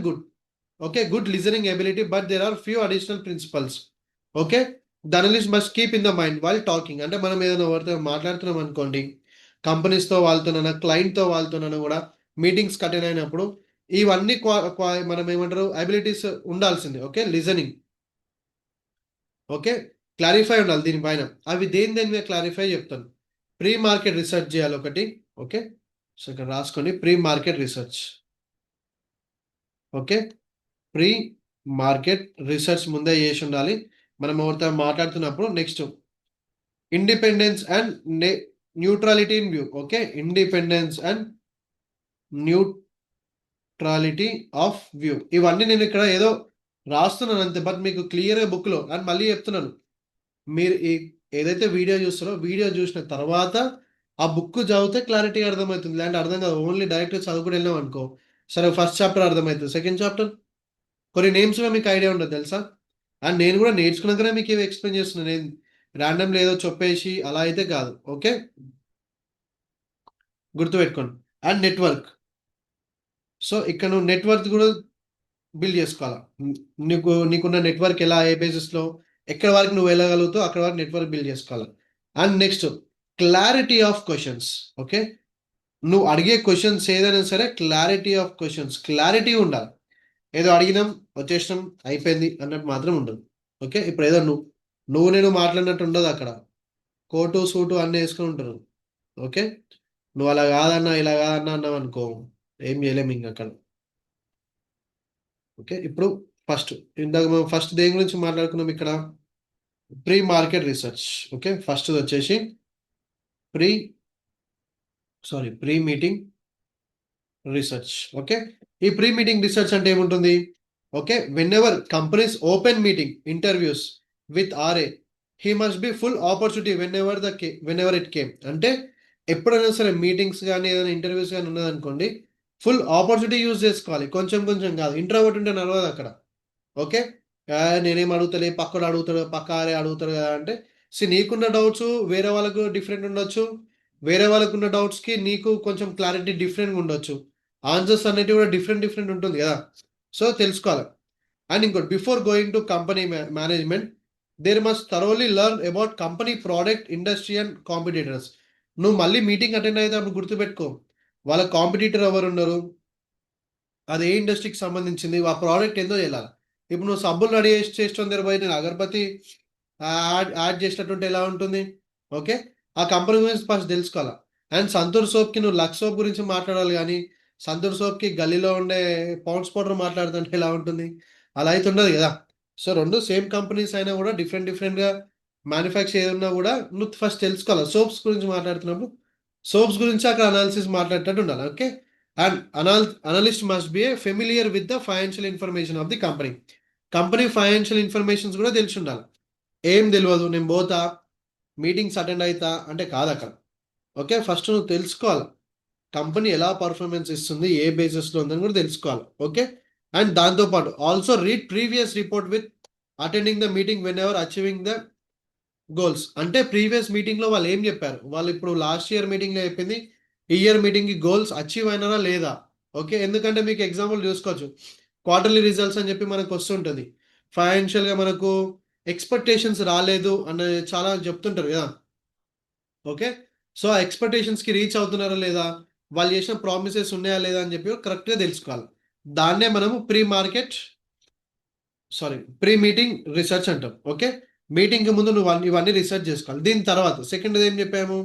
good listening ability, but there are few additional principles. Okay, the analyst must keep in the mind while talking. అంటే మనం ఏదైనా ఎవరితో మాట్లాడుతున్నాం అనుకోండి, కంపెనీస్తో వాళ్ళతోనైనా క్లయింట్తో వాళ్ళతోనైనా కూడా మీటింగ్స్ అటెండ్ అయినప్పుడు ఇవన్నీ మనం ఏమంటారు అబిలిటీస్ ఉండాల్సిందే. ఓకే, లిజనింగ్, ఓకే, క్లారిఫై ఉండాలి దీనిపైన. అవి దేని మీద క్లారిఫై చెప్తాను. ప్రీ మార్కెట్ రీసెర్చ్ చేయాలి ఒకటి. ఓకే, సో ఇక్కడ రాసుకోండి, pre market research. Okay, pre market research ముందే చేసి ఉండాలి. మనం ఎవరితో మాట్లాడుతున్నప్పుడు. Next independence and neutrality in view. Okay, independence and neutrality of view. ఇవన్నీ నేను ఇక్కడ ఏదో రాస్తున్నాను అంతే, బట్ మీకు క్లియర్గా బుక్లో అండ్ మళ్ళీ చెప్తున్నాను, మీరు ఏదైతే వీడియో చూస్తారో వీడియో చూసిన తర్వాత ఆ బుక్ చదివితే క్లారిటీ అర్థమవుతుంది. లేదంటే అర్థం కాదు. ఓన్లీ డైరెక్ట్ చదువుకుని వెళ్ళాం అనుకో, సరే ఫస్ట్ చాప్టర్ అర్థమవుతుంది, సెకండ్ చాప్టర్ కొన్ని నేమ్స్ కూడా మీకు ఐడియా ఉండదు తెలుసా. అండ్ నేను కూడా నేర్చుకున్నాకనే మీకు ఇవి ఎక్స్ప్లెయిన్ చేస్తున్నాను. నేను ర్యాండమ్లో ఏదో చెప్పేసి అలా అయితే కాదు. ఓకే, గుర్తుపెట్టుకోండి. And network. సో ఇక్కడ నువ్వు నెట్వర్క్ కూడా బిల్డ్ చేసుకోవాలా. నీకున్న నెట్వర్క్ ఎలా, ఏ బేసిస్లో, ఎక్కడ వరకు నువ్వు వెళ్ళగలుగుతావు అక్కడ వరకు నెట్వర్క్ బిల్డ్ చేసుకోవాలి. And next clarity of questions. Okay, నువ్వు అడిగే క్వశ్చన్స్ ఏదైనా సరే క్లారిటీ ఆఫ్ క్వశ్చన్స్, క్లారిటీ ఉండాలి. ఏదో అడిగినాం వచ్చేసినాం అయిపోయింది అన్నట్టు మాత్రం ఉండదు. ఓకే, ఇప్పుడు ఏదో నువ్వు నేను మాట్లాడినట్టు ఉండదు అక్కడ. కోటు సూటు అన్నీ వేసుకొని ఉంటారు. ఓకే, నువ్వు అలా కాదన్నా ఇలా కాదన్నా అన్నావు అనుకో, ఏం చేయలేము ఇంక అక్కడ. ఓకే, ఇప్పుడు ఫస్ట్ ఇందాక మనం ఫస్ట్ దేని గురించి మాట్లాడుకున్నాం ఇక్కడ, pre market research. Okay, first వచ్చేసి pre pre meeting research. Okay, ఈ ప్రీ మీటింగ్ రీసెర్చ్ అంటే ఏముంటుంది? Okay, whenever companies open meeting interviews with RA he must be full opportunity whenever it came. అంటే ఎప్పుడైనా సరే meetings కానీ ఏదైనా interviews కానీ ఉన్నదనుకోండి, ఫుల్ ఆపర్చునిటీ యూజ్ చేసుకోవాలి. కొంచెం కొంచెం కాదు. ఇంట్రోవర్ట్ ఉంటే నడవదు అక్కడ. ఓకే, నేనేం అడుగుతలే, పక్కడు అడుగుతాడు, పక్క ఆరే అడుగుతాడు కదా అంటే, నీకున్న డౌట్స్ వేరే వాళ్ళకు డిఫరెంట్ ఉండొచ్చు. వేరే వాళ్ళకు ఉన్న డౌట్స్కి నీకు కొంచెం క్లారిటీ డిఫరెంట్గా ఉండొచ్చు. ఆన్సర్స్ అనేటివి కూడా డిఫరెంట్ డిఫరెంట్ ఉంటుంది కదా. సో తెలుసుకోవాలి. అండ్ ఇంకోటి, before going to company management there must thoroughly learn about company product, industry and competitors. నువ్వు మళ్ళీ మీటింగ్ అటెండ్ అయితే అప్పుడు గుర్తుపెట్టుకో, వాళ్ళ కాంపిటీటర్ ఎవరు ఉన్నారు, అది ఏ ఇండస్ట్రీకి సంబంధించింది, ఆ ప్రోడక్ట్ ఏందో తెలియాలి. ఇప్పుడు నువ్వు సబ్బులు రెడీ చేసిన దగ్గర పోయి నేను అగరబత్తి యాడ్ యాడ్ చేసినట్టుంటే ఎలా ఉంటుంది? ఓకే, ఆ కంపెనీ గురించి ఫస్ట్ తెలుసుకోవాలి. అండ్ సంతూర్ సోప్కి నువ్వు లక్స్ సోప్ గురించి మాట్లాడాలి కానీ సంతూర్ సోప్కి గల్లీలో ఉండే పౌండ్స్ పౌడర్ మాట్లాడుతుంటే ఎలా ఉంటుంది? అలా అయితే ఉండదు కదా. సో రెండు సేమ్ కంపెనీస్ అయినా కూడా డిఫరెంట్ డిఫరెంట్గా మ్యానుఫ్యాక్చర్ ఏదన్నా కూడా నువ్వు ఫస్ట్ తెలుసుకోవాలి. సోప్స్ గురించి మాట్లాడుతున్నప్పుడు సోప్స్ గురించి అక్కడ అనాలిసిస్ మాట్లాడేటట్టు ఉండాలి. Okay, and analyst must be familiar with the financial information of the company. Company financial informations కూడా తెలిసి ఉండాలి. ఏం తెలియదు నేను పోతా మీటింగ్స్ అటెండ్ అవుతా అంటే కాదు అక్కడ. ఓకే, ఫస్ట్ నువ్వు తెలుసుకోవాలి కంపెనీ ఎలా పర్ఫార్మెన్స్ ఇస్తుంది, ఏ బేసిస్లో ఉందని కూడా తెలుసుకోవాలి. ఓకే, అండ్ దాంతోపాటు also read previous report with attending the meeting when ever achieving the goals. అంటే ప్రీవియస్ మీటింగ్లో వాళ్ళు ఏం చెప్పారు, వాళ్ళు ఇప్పుడు లాస్ట్ ఇయర్ మీటింగ్లో చెప్పింది ఈ ఇయర్ మీటింగ్కి గోల్స్ అచీవ్ అయినారా లేదా. ఓకే, ఎందుకంటే మీకు ఎగ్జాంపుల్ చూసుకోవచ్చు, క్వార్టర్లీ రిజల్ట్స్ అని చెప్పి మనకు వస్తుంటుంది. ఫైనాన్షియల్గా మనకు ఎక్స్పెక్టేషన్స్ రాలేదు అని చాలా చెప్తుంటారు కదా. ఓకే, సో ఆ ఎక్స్పెక్టేషన్స్కి రీచ్ అవుతున్నారా లేదా, వాళ్ళు చేసిన ప్రామిసెస్ ఉన్నాయా లేదా అని చెప్పి కరెక్ట్గా తెలుసుకోవాలి. దాన్నే మనము ప్రీ మీటింగ్ రీసెర్చ్ అంటాం. ఓకే, మీటింగ్కి ముందు నువ్వు ఇవన్నీ రీసెర్చ్ చేసుకోవాలి. దీని తర్వాత సెకండ్ ఏం చెప్పాము,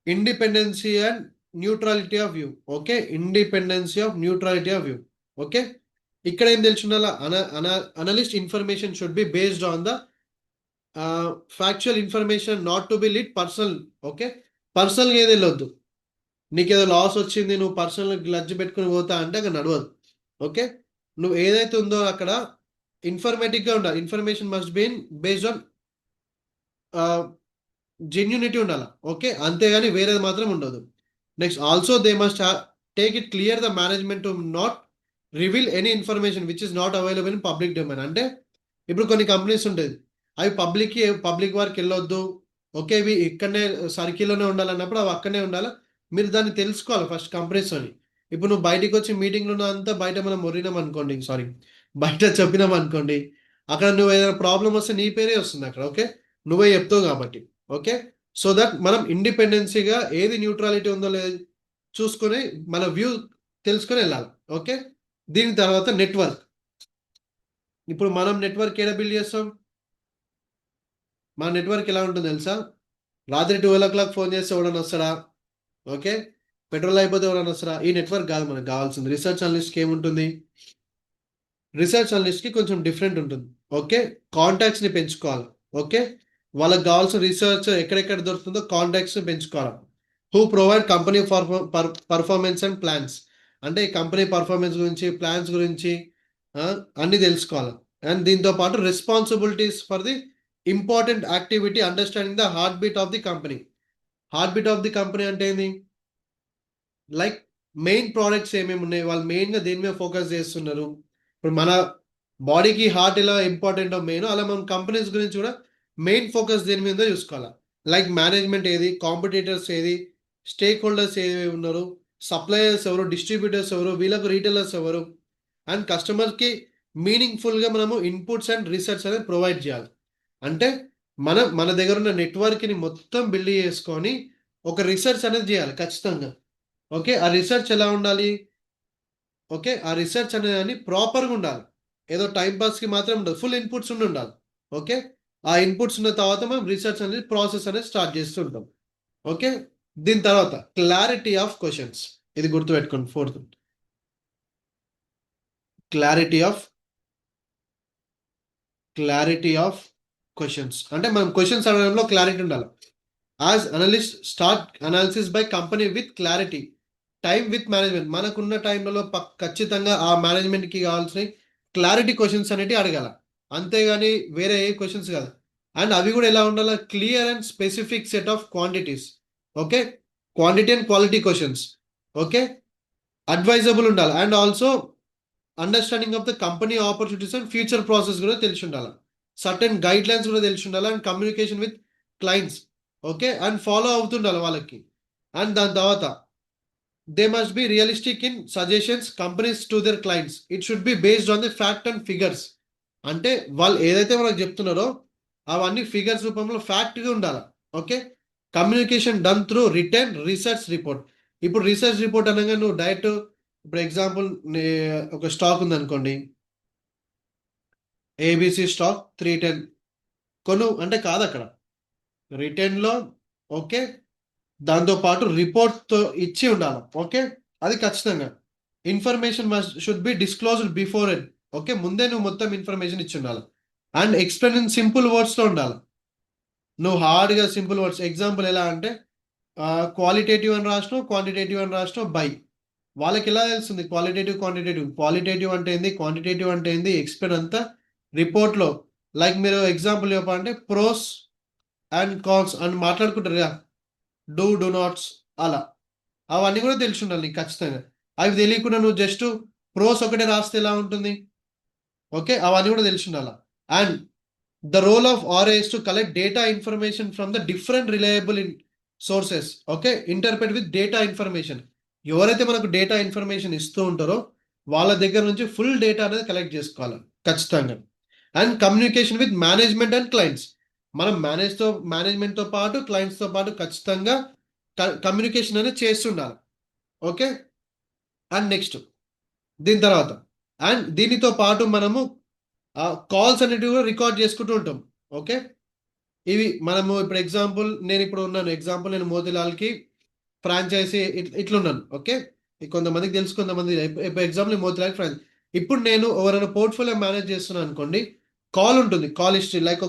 independency and neutrality of view. Okay, independency of neutrality of view. Okay, ఇక్కడ ఏం తెలుసుండాలా, analyst information should be based on the factual information, not to be lead personal. Okay, పర్సనల్గా ఏది వెళ్ళొద్దు. నీకేదో లాస్ వచ్చింది నువ్వు పర్సనల్ గ్లడ్జ్ పెట్టుకుని పోతా అంటే అక్కడ నడవదు. ఓకే, నువ్వు ఏదైతే ఉందో అక్కడ ఇన్ఫర్మేటివ్గా ఉండాలి. Information must been based on genuinity ఉండాలి. ఓకే, అంతేగాని వేరేది మాత్రం ఉండదు. Next also they must take it clear the management to not reveal any information which is not available in public domain. అంటే ఇప్పుడు కొన్ని కంపెనీస్ ఉంటుంది, అవి పబ్లిక్ వారికి వెళ్ళొద్దు. ఓకే, ఇవి ఇక్కడనే సర్కిల్లోనే ఉండాలన్నప్పుడు అవి అక్కడనే ఉండాలి. మీరు దాన్ని తెలుసుకోవాలి ఫస్ట్ కంపెనీస్ అని. ఇప్పుడు నువ్వు బయటికి వచ్చి మీటింగ్లో అంతా బయట మనం మొరినాం అనుకోండి, బయట చెప్పినాం అనుకోండి, అక్కడ నువ్వు ఏదైనా ప్రాబ్లం వస్తే నీ పేరే వస్తుంది అక్కడ. ఓకే, నువ్వే చెప్తావు కాబట్టి. ఓకే, సో దట్ మనం ఇండిపెండెన్సీగా ఏది న్యూట్రాలిటీ ఉందో లేదు చూసుకొని మన వ్యూ తెలుసుకొని వెళ్ళాలి. ఓకే, దీని తర్వాత నెట్వర్క్. ఇప్పుడు మనం నెట్వర్క్ ఏడా బిల్డ్ చేస్తాం, మన నెట్వర్క్ ఎలా ఉంటుంది తెలుసా, రాత్రి 12 o'clock ఫోన్ చేస్తే ఎవడన్నా వస్తాడా? ఓకే, పెట్రోల్ అయిపోతే ఎవడన్నా వస్తాడా? ఈ నెట్వర్క్ కాదు మనకు కావాల్సింది. రీసెర్చ్ అనలిస్ట్కి ఏముంటుంది, రీసెర్చ్ అనలిస్ట్‌కి కొంచెం డిఫరెంట్ ఉంటుంది. ఓకే. కాంటాక్ట్స్‌ని పెంచుకోవాలి. ఓకే. వాళ్ళకి కావాల్సిన రీసెర్చ్ ఎక్కడెక్కడ దొరుకుతుందో కాంటాక్ట్స్‌ని పెంచుకోవాలి. Who provide company performance and plans. అంటే ఈ కంపెనీ పర్ఫార్మెన్స్ గురించి, ప్లాన్స్ గురించి అన్నీ తెలుసుకోవాలి. అండ్ దీంతో పాటు responsibilities for the important activity understanding the heart beat of the company. Heart beat of the company అంటే ఏంది? లైక్ మెయిన్ ప్రొడక్ట్స్ ఏమేమి ఉన్నాయి? వాళ్ళు మెయిన్‌గా దేని మీద ఫోకస్ చేస్తున్నారు? ఇప్పుడు మన బాడీకి హార్ట్ ఎలా ఇంపార్టెంటో మెయినో, అలా మనం కంపెనీస్ గురించి కూడా మెయిన్ ఫోకస్ దేని మీద ఉందో చూసుకోవాల. లైక్ మేనేజ్మెంట్ ఏది? కాంపిటీటర్స్ ఏది? స్టేక్ హోల్డర్స్ ఏవి ఉన్నారు? సప్లయర్స్ ఎవరు? డిస్ట్రిబ్యూటర్స్ ఎవరు? వీళ్ళకు రిటైలర్స్ ఎవరు? అండ్ కస్టమర్‌కి మీనింగ్‌ఫుల్‌గా మనము ఇన్‌పుట్స్ అండ్ రిసర్చ్ అనేది ప్రొవైడ్ చేయాలి. అంటే మనం మన దగ్గర ఉన్న నెట్వర్క్‌ని మొత్తం బిల్డ్ చేసుకొని ఒక రిసర్చ్ అనేది చేయాలి ఖచ్చితంగా. ఓకే. ఆ రిసర్చ్ ఎలా ఉండాలి? ఓకే. ఆ రిసర్చ్ అనేదాన్ని ప్రాపర్‌గా ఉండాలి. ఏదో టైమ్ పాస్‌కి మాత్రం ఉండదు. ఫుల్ ఇన్‌పుట్స్ ఉండాలి. ఓకే. ఆ ఇన్‌పుట్స్ ఉన్న తర్వాత మనం రిసర్చ్ అనేది ప్రాసెస్ అనేది స్టార్ట్ చేస్తూ ఉంటాం. ఓకే. దీని తర్వాత క్లారిటీ ఆఫ్ క్వెషన్స్. ఇది గుర్తుపెట్టుకోండి fourth. Clarity of clarity of questions. అంటే మనం క్వెషన్స్ అడగడంలో క్లారిటీ ఉండాలి. As analyst start analysis by company with clarity. Time with management. మనకున్న టైంలలో ఖచ్చితంగా ఆ మేనేజ్మెంట్‌కి కావాల్సినయి క్లారిటీ క్వెషన్స్ అనేటివి అడగాల. అంతేగాని వేరే ఏ క్వెషన్స్ కాదు. అండ్ అవి కూడా ఎలా ఉండాల? Clear and specific set of quantities. Okay. Quantity and quality questions. Okay. Advisable ఉండాలి. And also understanding of the company opportunities and future process కూడా తెలిసుండాల. సర్టెన్ గైడ్‌లైన్స్ కూడా తెలిసుండాల. And communication with clients. Okay. And follow అవుతుండాలి వాళ్ళకి. And దాని తర్వాత they must be realistic in suggestions companies to their clients. It should be based on the fact and figures. అంటే వాళ్ళు ఏదైతే మనకు చెప్తున్నారో అవన్నీ ఫిగర్స్ రూపంలో ఫ్యాక్ట్‌గా ఉండాల. Okay. Communication done through written research report. ఇప్పుడు రిసర్చ్ రిపోర్ట్ అనంగా నువ్వు డైరెక్ట్ ఇప్పుడు ఎగ్జాంపుల్ ఒక స్టాక్ ఉందనుకోండి. ఏబీసీ స్టాక్ 310 కొను అంటే కాదక్కడ. రిటెన్‌లో ఓకే. దాంతో పాటు రిపోర్ట్‌తో ఇచ్చి ఉండాల. ఓకే. అది ఖచ్చితంగా. Information should be disclosed before it. Okay. ముందే నువ్వు మొత్తం ఇన్ఫర్మేషన్ ఇచ్చుండాలి. అండ్ ఎక్స్‌ప్లెయిన్ ఇన్ సింపుల్ వర్డ్స్‌లో ఉండాలి. నువ్వు హార్డ్‌గా సింపుల్ వర్డ్స్ ఎగ్జాంపుల్ ఎలా అంటే క్వాలిటేటివ్ అని రాసినావు, క్వాంటిటేటివ్ అని రాసినావు, బై. వాళ్ళకెలా తెలుస్తుంది క్వాలిటేటివ్, క్వాంటిటేటివ్. క్వాలిటేటివ్ అంటే ఏంది? క్వాంటిటేటివ్ అంటే ఏంది? ఎక్స్‌ప్లెయిన్ అంతా రిపోర్ట్‌లో లైక్ మీరు ఎగ్జాంపుల్ చెప్పాలంటే ప్రోస్ అండ్ కాన్స్ అని మాట్లాడుకుంటారు కదా! డూ నాట్స్ అలా. అవన్నీ కూడా తెలిసుండాలి నీకు ఖచ్చితంగా. అవి తెలియకుండా నువ్వు జస్ట్ ప్రోస్ ఒకటే రాస్తే ఎలా ఉంటుంది? ఓకే. అవన్నీ కూడా తెలిసుండాల. And the role of RA is to collect data information from the different reliable sources. Okay. Interpret with data information. ఎవరైతే మనకు డేటా ఇన్ఫర్మేషన్ ఇస్తూ ఉంటారో వాళ్ళ దగ్గర నుంచి ఫుల్ డేటా అనేది కలెక్ట్ చేసుకోవాలి ఖచ్చితంగా. And communication with management and clients. మనం మేనేజ్మెంట్‌తో పాటు క్లయింట్స్‌తో పాటు ఖచ్చితంగా కమ్యూనికేషన్ అనేది చేస్తుండాలి. ఓకే. అండ్ నెక్స్ట్ దీని తర్వాత అండ్ దీనితో పాటు మనము కాల్స్ అనేటివి కూడా రికార్డ్ చేసుకుంటూ ఉంటాం. ఓకే. ఇవి మనము ఇప్పుడు ఎగ్జాంపుల్ నేనిప్పుడు ఉన్నాను. ఎగ్జాంపుల్ నేను మోతిలాల్‌కి ఫ్రాంచైజీ ఇట్లున్నాను. ఓకే. కొంతమందికి తెలుసు కొంతమందికి ఇప్పుడు ఎగ్జాంపుల్ మోతిలాల్ ఇప్పుడు నేను ఎవరైనా పోర్ట్‌ఫోలియో మేనేజ్ చేస్తున్నాను అనుకోండి. కాల్ ఉంటుంది. కాల్ హిస్టరీ లైక్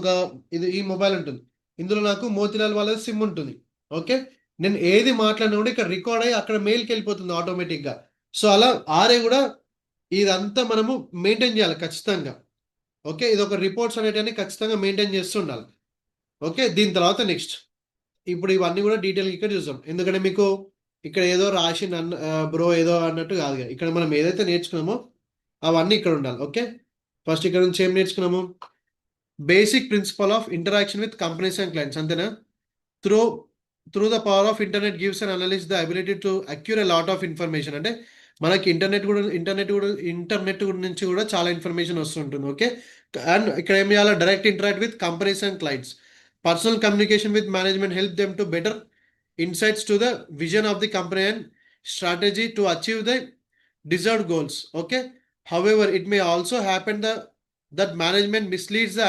ఈ మొబైల్ ఉంటుంది. ఇందులో నాకు మోతిలాల్ వాళ్ళది సిమ్ ఉంటుంది. ఓకే. నేను ఏది మాట్లాడినా కూడా ఇక్కడ రికార్డ్ అయ్యి అక్కడ మెయిల్‌కెళ్ళిపోతుంది ఆటోమేటిక్‌గా. సో, అలా ఆర్ఐ కూడా ఇదంతా మనము మెయింటైన్ చేయాలి ఖచ్చితంగా. ఓకే. ఇదొక రిపోర్ట్స్ అనేటివన్నీ ఖచ్చితంగా మెయింటైన్ చేస్తూ ఉండాలి. ఓకే. దీని తర్వాత నెక్స్ట్. ఇప్పుడు ఇవన్నీ గూడా డీటెయిల్‌గా ఇక్కడ చూద్దాం. ఎందుకంటే మీకు ఇక్కడ ఏదో రాసి బ్రో ఏదో అన్నట్టు కాదుగా. ఇక్కడ మనం ఏదైతే నేర్చుకున్నామో అవన్నీ ఇక్కడ ఉండాలి. ఓకే. ఫస్ట్ ఇక్కడ నుంచి ఏం నేర్చుకున్నాము? Basic principle of interaction with companies and clients అంతేనా? Through through the power of internet gives and analyse the ability to acquire a lot of information. అంటే మనకి ఇంటర్నెట్ నుంచి కూడా చాలా ఇన్ఫర్మేషన్ వస్తుంటుంది. ఓకే. అండ్ ఇక్కడ ఏం చేయాలి? Direct interact with companies and clients. Personal communication with management help them to better insights to the vision of the company and strategy to achieve the deserved goals. Okay. However it may also happen that management misleads the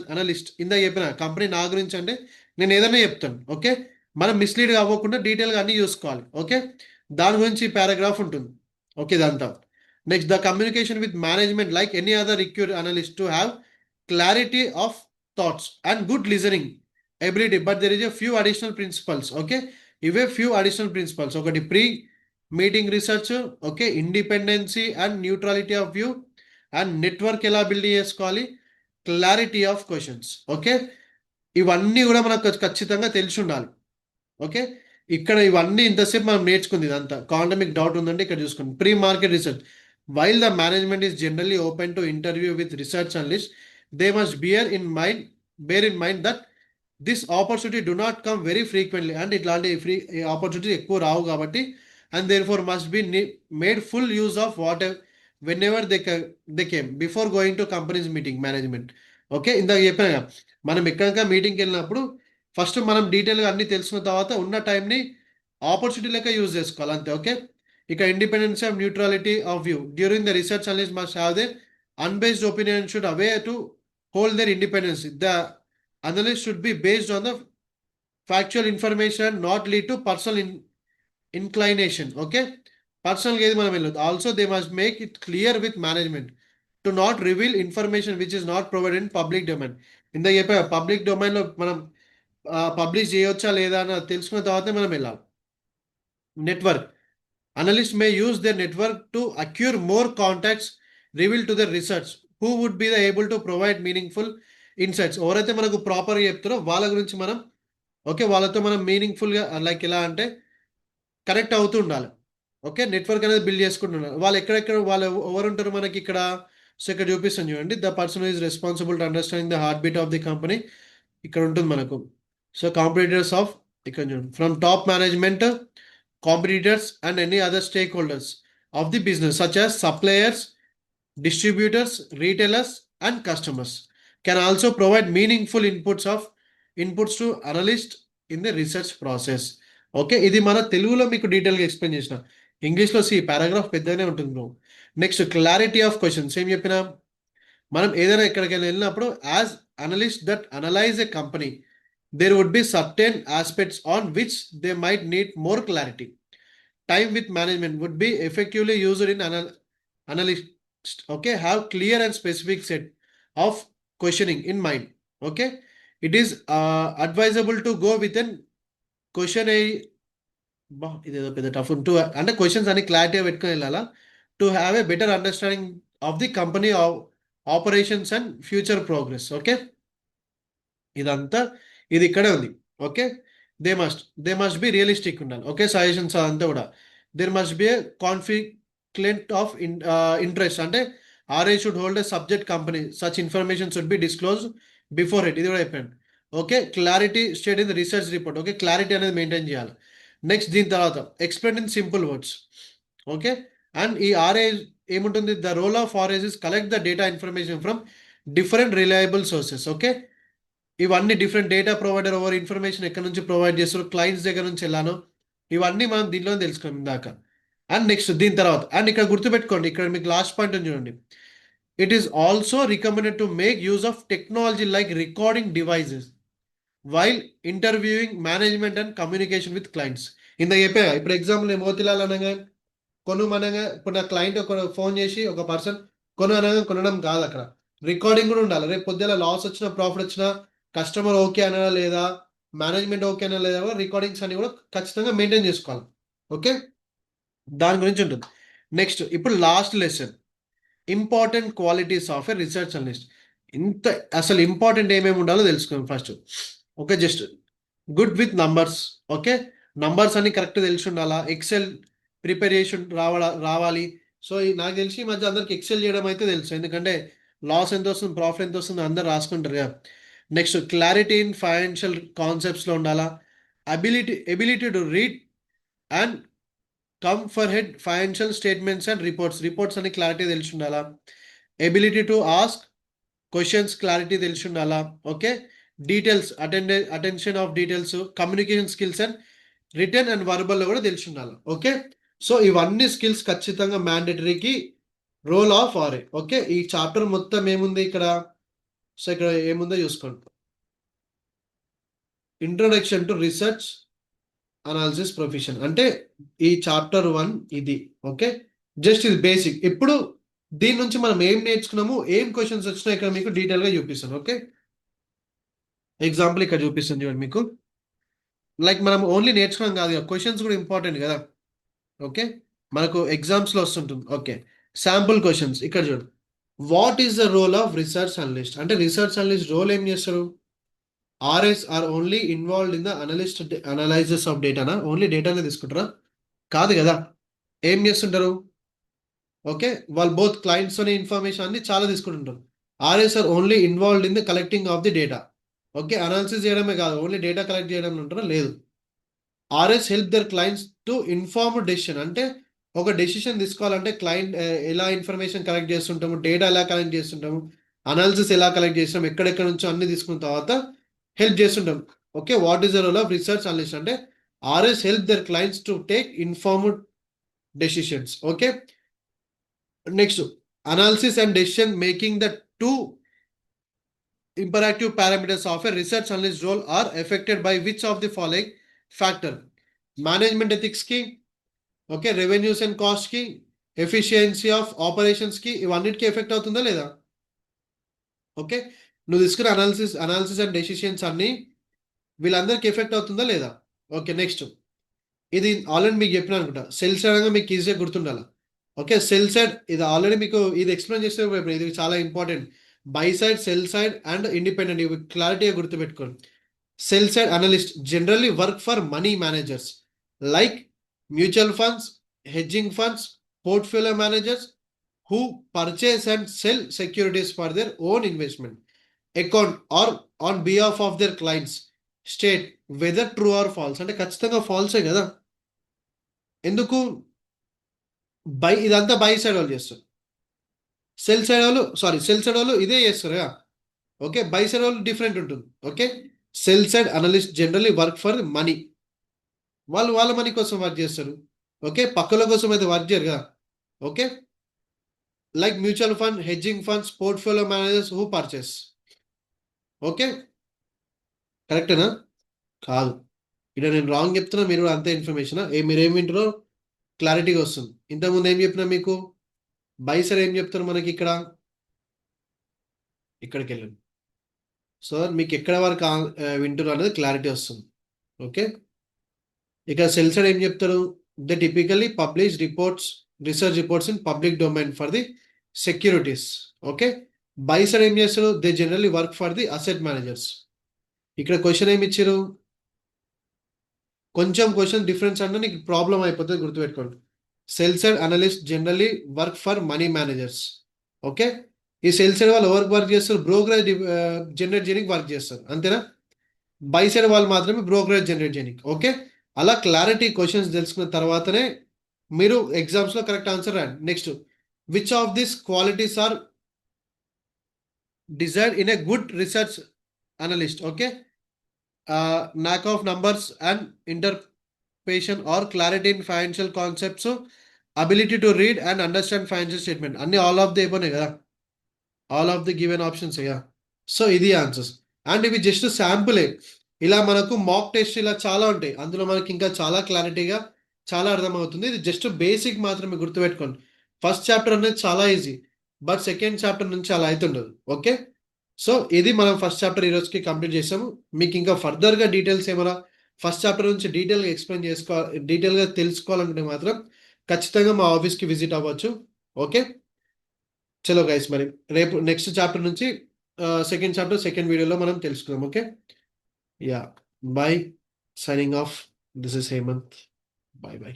analyst. ఇందాక చెప్పిన company నా గురించి అంటే నేను ఏదైనా చెప్తాను. Okay. మనం mislead అవ్వకుండా డీటెయిల్‌గా అన్నీ చూసుకోవాలి. ఓకే. దాని గురించి పారాగ్రాఫ్ ఉంటుంది. ఓకే. ఇదంతా. Next, the communication with management, like any other recruit analyst, to have clarity of thoughts and good listening ability. But there is a few additional principles. Okay, if a few additional principles. Okay, pre-meeting research. Okay, independency and neutrality of view, and network ability చేసుకోవాలి, clarity of questions. Okay, ఇవన్నీ కూడా మనకు ఖచ్చితంగా తెలిసి ఉండాలి. Okay, ఇక్కడ ఇవన్నీ ఇంతసేపు మనం నేర్చుకుంది ఇదంతా. కాండమిక్ డౌట్ ఉందంటే ఇక్కడ చూసుకోండి. Pre market research, while the management is generally open to interview with research analyst, they must bear in mind that this opportunity do not come very frequently. And ఇట్లాంటి ఆపర్చునిటీ ఎక్కువ రావు కాబట్టి, and therefore must be made full use of what whenever they came before going to companies meeting management. Okay, ఇందాక చెప్పాను, మనం ఎక్కడికా మీటింగ్కి వెళ్ళినప్పుడు first మనం డీటెయిల్గా అన్ని తెలుసుకున్న తర్వాత ఉన్న టైంని ఆపర్చునిటీ లెక్క యూజ్ చేసుకోవాలి అంతే. ఓకే, ఇక independence of neutrality of view during the research analyst must have they unbased opinion should away to hold their independence. The analyst should be based on the factual information, not lead to personal inclination. Okay, పర్సనల్గా ఏది మనం వెళ్ళదు. Also they must make it clear with management to not reveal information which is not provided in public domain. ఇందాక చెప్పా, public డొమైన్లో మనం publish చేయొచ్చా లేదా అని తెలుసుకున్న తర్వాతే మనం వెళ్ళాలి. Network analyst may use the network to acquire more contacts reveal to the research who would be the able to provide meaningful insights. ఎవరైతే మనకు ప్రాపర్గా చెప్తారో వాళ్ళ గురించి మనం, ఓకే, వాళ్ళతో మనం మీనింగ్ఫుల్గా లైక్ ఎలా అంటే కనెక్ట్ అవుతూ ఉండాలి. ఓకే, నెట్వర్క్ అనేది బిల్డ్ చేసుకుంటున్నారు. వాళ్ళు ఎక్కడెక్కడ వాళ్ళు ఎవరు ఉంటారు మనకి ఇక్కడ. సో ఇక్కడ చూపిస్తాను చూడండి, the person is responsible to understanding the heart beat of the company. ఇక్కడ ఉంటుంది మనకు. సో కాంపిటీటర్స్ ఆఫ్, ఇక్కడ చూడండి, from top management, competitors and any other stake holders of the business such as suppliers, distributors, retailers, and customers can also provide meaningful inputs to analyst in the research process. Okay, ఇది మన తెలుగులో మీకు డీటెయిల్గా explain చేసిన. ఇంగ్లీష్లో paragraph పెద్దగానే ఉంటుంది bro. Next, clarity of questions. ఏం చెప్పినా, మనం ఏదైనా ఎక్కడికైనా వెళ్ళినప్పుడు as analyst that analyse a company, there would be certain aspects on which they might need more clarity. Time with management would be effectively used in analyst. Okay, have clear and specific set of questioning in mind. Okay, it is advisable to go with an question ఇదేదో పెద్ద tough to అంటే questions అన్ని క్లారిటీగా పెట్టుకొని వెళ్ళాలా, to have a better understanding of the company operations and future progress. Okay, ఇదంతా ఇది ఇక్కడే ఉంది. Okay, they must be realistic ఉండాలి. ఓకే, సజెషన్స్ అదంతా కూడా. There must be a conflict of interest, అంటే RI should hold a subject company, such information should be disclose before it. ఇది కూడా అయిపోయింది. Okay, clarity state in the research report. Okay, clarity అనేది maintain చేయాలి. Next, దీని తర్వాత explain in simple words. Okay, and ఈ RI ఏముంటుంది, the role of RI is collect the data information from different reliable sources. Okay, ఇవన్నీ different data provider over information ఎక్కడ నుంచి provide చేస్తారు, క్లయింట్స్ దగ్గర నుంచి వెళ్ళాను, ఇవన్నీ మనం దీనిలో తెలుసుకున్నాం ఇందాక. అండ్ నెక్స్ట్ దీని తర్వాత, అండ్ ఇక్కడ గుర్తుపెట్టుకోండి, ఇక్కడ మీకు లాస్ట్ పాయింట్ చూడండి, it is also recommended to make use of technology like recording devices while interviewing management and communication with clients. ఇందాక చెప్పా, ఇప్పుడు ఎగ్జాంపుల్ నేను మోతిలాల్ అనగా అనగా ఇప్పుడు నా క్లయింట్ ఒక ఫోన్ చేసి ఒక పర్సన్ అనగా కొనడం కాదు, అక్కడ రికార్డింగ్ కూడా ఉండాలి. రేపు పొద్దున లాస్ వచ్చినా ప్రాఫిట్ వచ్చినా కస్టమర్ ఓకే అనా లేదా, మేనేజ్మెంట్ ఓకే అనా లేదా, రికార్డింగ్స్ అన్ని కూడా ఖచ్చితంగా మెయింటైన్ చేసుకోవాలి. ఓకే, దాని గురించి ఉంటుంది. నెక్స్ట్, ఇప్పుడు last lesson, important qualities of a research analyst. ఇంత అసలు ఇంపార్టెంట్ ఏమేమి ఉండాలో తెలుసుకుందాం first. Okay, just good with numbers. Okay, numbers అన్ని కరెక్ట్ తెలిసి ఉండాలా, ఎక్సెల్ ప్రిపేర్ చేసి రావాలి. సో నాకు తెలిసి ఈ మధ్య అందరికి ఎక్సెల్ చేయడం అయితే తెలుసు, ఎందుకంటే లాస్ ఎంత వస్తుంది ప్రాఫిట్ ఎంత వస్తుంది అందరు రాసుకుంటారు కదా. నెక్స్ట్, క్లారిటీ ఇన్ ఫైనాన్షియల్ కాన్సెప్ట్స్లో ఉండాలా, ability to read and comprehend financial statements and reports అని క్లారిటీ తెలిసి ఉండాలా, ability to ask questions clarity తెలిసి ఉండాలా. Okay, details attention of details, communication skills and written and వర్బల్లో కూడా తెలిసి ఉండాలి. ఓకే, సో ఇవన్నీ స్కిల్స్ ఖచ్చితంగా మ్యాండేటరీకి రోల్ ఆఫ్ ఆర్ఏ. ఓకే, ఈ చాప్టర్ మొత్తం ఏముంది ఇక్కడ, సో ఇక్కడ ఏముందో చూసుకోండి. Introduction to research analysis profession అంటే ఈ చాప్టర్ 1 ఇది. ఓకే, జస్ట్ ఇది బేసిక్. ఇప్పుడు దీని నుంచి మనం ఏం నేర్చుకున్నాము, ఏం క్వెషన్స్ వచ్చినాయి ఇక్కడ మీకు డీటెయిల్‌గా చూపిస్తాను. ఓకే. ఎగ్జాంపుల్ ఇక్కడ చూపిస్తాను చూడండి మీకు. లైక్ మనం ఓన్లీ నేర్చుకోవడం కాదు కదా! క్వెషన్స్ కూడా ఇంపార్టెంట్ కదా! ఓకే. మనకు ఎగ్జామ్స్‌లో వస్తుంటుంది. ఓకే. శాంపుల్ క్వెషన్స్ ఇక్కడ చూడు. What is the role of research analyst? అంటే రిసర్చ్ అనలిస్ట్ రోల్ ఏం చేస్తారు? RS are only involved in the analysis of డేటానా? ఓన్లీ డేటానే తీసుకుంటారా? కాదు కదా! ఏం చేస్తుంటారు? ఓకే. వాళ్ళు బోత్ క్లయింట్స్‌తోని ఇన్ఫర్మేషన్ అన్ని చాలా తీసుకుంటుంటారు. RS are only involved in the collecting of the data. Okay. Analysis చేయడమే కాదు. ఓన్లీ డేటా కలెక్ట్ చేయడంలో ఉంటారా? లేదు. RS help their clients to informed decision. అంటే ఒక డెసిషన్ తీసుకోవాలంటే క్లయింట్ ఎలా ఇన్ఫర్మేషన్ కలెక్ట్ చేస్తుంటాము, డేటా ఎలా కలెక్ట్ చేస్తుంటాము, అనాలిసిస్ ఎలా కలెక్ట్ చేస్తాం, ఎక్కడెక్కడ నుంచో అన్ని తీసుకున్న తర్వాత హెల్ప్ చేస్తుంటాం. Okay. What is the role of research analyst అంటే RS help their clients to take informed decisions. Okay. Next analysis and decision making the two imperative parameters of a research analyst role are affected by which of the following factor? Management ethics ki, okay, revenues and cost ki, efficiency of operations ki, ఇవన్నిటికి effect అవుతుందా లేదా? Okay. నువ్వు తీసుకున్న analysis and decisions అన్ని వీళ్ళందరికీ effect అవుతుందా లేదా? Okay. Next ఇది ఆల్రెడీ మీకు చెప్పినా అనుకుంటా. సెల్ సైడ్ అనగా మీకు ఈజీగా గుర్తుండాల. ఓకే. సెల్ సైడ్ ఇది ఆల్రెడీ మీకు ఇది ఎక్స్‌ప్లెయిన్ చేస్తే ఇది చాలా important. By side, cell side and independent ఇవి క్లారిటీగా గుర్తుపెట్టుకోండి. Sell side analysts generally work for money managers like mutual funds, hedging funds, portfolio managers who purchase and sell securities for their own investment account or on behalf of their clients. State whether true or false. అంటే ఖచ్చితంగా ఫాల్సే కదా! ఎందుకు? ఇదంతా by side వాళ్ళు చేస్తారు. Cell side వాళ్ళు ఇదే చేస్తారు కదా! ఓకే. బై సైడ్ వాళ్ళు డిఫరెంట్ ఉంటుంది. Okay. Cell side analyst generally work for money. వాళ్ళు వాళ్ళ మనీ కోసం వర్క్ చేస్తారు. ఓకే. పక్కల కోసం అయితే వర్క్ చేయరు కదా! Okay. Like mutual fund, hedging funds, portfolio managers who purchase. Okay. కరెక్టేనా? కాదు. ఇక్కడ నేను రాంగ్ చెప్తున్నా. మీరు కూడా అంతే ఇన్ఫర్మేషనా? మీరేం వింటారో క్లారిటీగా వస్తుంది. ఇంతకుముందు ఏం చెప్పినా మీకు? బై సైడ్ ఏం చెప్తారు మనకిక్కడ? ఇక్కడికెళ్ళండి. సో, మీకు ఎక్కడ వరకు వింటుర్రు అనేది క్లారిటీ వస్తుంది. ఓకే. ఇక సెల్ సైడ్ ఏం చెప్తారు? They typically publish reports, research reports in public domain for the securities. Okay. By side ఏం చేస్తారు? They generally work for the asset managers. ఇక్కడ క్వెషన్ ఏమి ఇచ్చిర్రు? కొంచెం క్వెషన్ డిఫరెన్స్ అంటే నీకు ప్రాబ్లమ్ అయిపోతది గుర్తుపెట్టుకోండి. Cell side analyst generally work for money managers. Okay. ఈ సెల్ సైడ్ వాళ్ళు ఎవరికి వర్క్ చేస్తారు? బ్రోకరేజ్ జనరేట్ చేయడానికి వర్క్ చేస్తారు. అంతేనా? బై సైడ్ వాళ్ళు మాత్రమే బ్రోకరేజ్ జనరేట్ చేయనికి. ఓకే. అలా క్లారిటీ క్వెషన్స్ తెలుసుకున్న తర్వాతనే మీరు ఎగ్జామ్స్‌లో కరెక్ట్ ఆన్సర్ రాయండి. Next which of these qualities are desired in a good research analyst? Okay. Knack of numbers and interpretation or clarity in financial concepts, ability to read and understand financial statement అన్నీ all of the అబోనే కదా! All of the given options yeah. So, ఇది answers. And ఇవి just శాంపులే. ఇలా మనకు mock test ఇలా చాలా ఉంటాయి. అందులో మనకి ఇంకా చాలా క్లారిటీగా చాలా అర్థమవుతుంది. ఇది జస్ట్ బేసిక్ మాత్రమే గుర్తుపెట్టుకోండి. ఫస్ట్ చాప్టర్ అనేది చాలా ఈజీ. బట్ సెకండ్ చాప్టర్ నుంచి అలా అయితుండదు. ఓకే. సో, ఇది మనం ఫస్ట్ చాప్టర్ ఈ రోజుకి కంప్లీట్ చేసాము. మీకు ఇంకా ఫర్దర్‌గా డీటెయిల్స్ ఏమైనా ఫస్ట్ చాప్టర్ నుంచి డీటెయిల్‌గా తెలుసుకోవాలనుకుంటే మాత్రం ఖచ్చితంగా మా ఆఫీస్‌కి విజిట్ అవ్వచ్చు. ఓకే. చలో గైస్ మరి రేపు నెక్స్ట్ చాప్టర్ నుంచి సెకండ్ చాప్టర్ సెకండ్ వీడియోలో మనం తెలుసుకుందాం. Okay. Yeah! Bye. Signing off. This is Hemant. Bye by.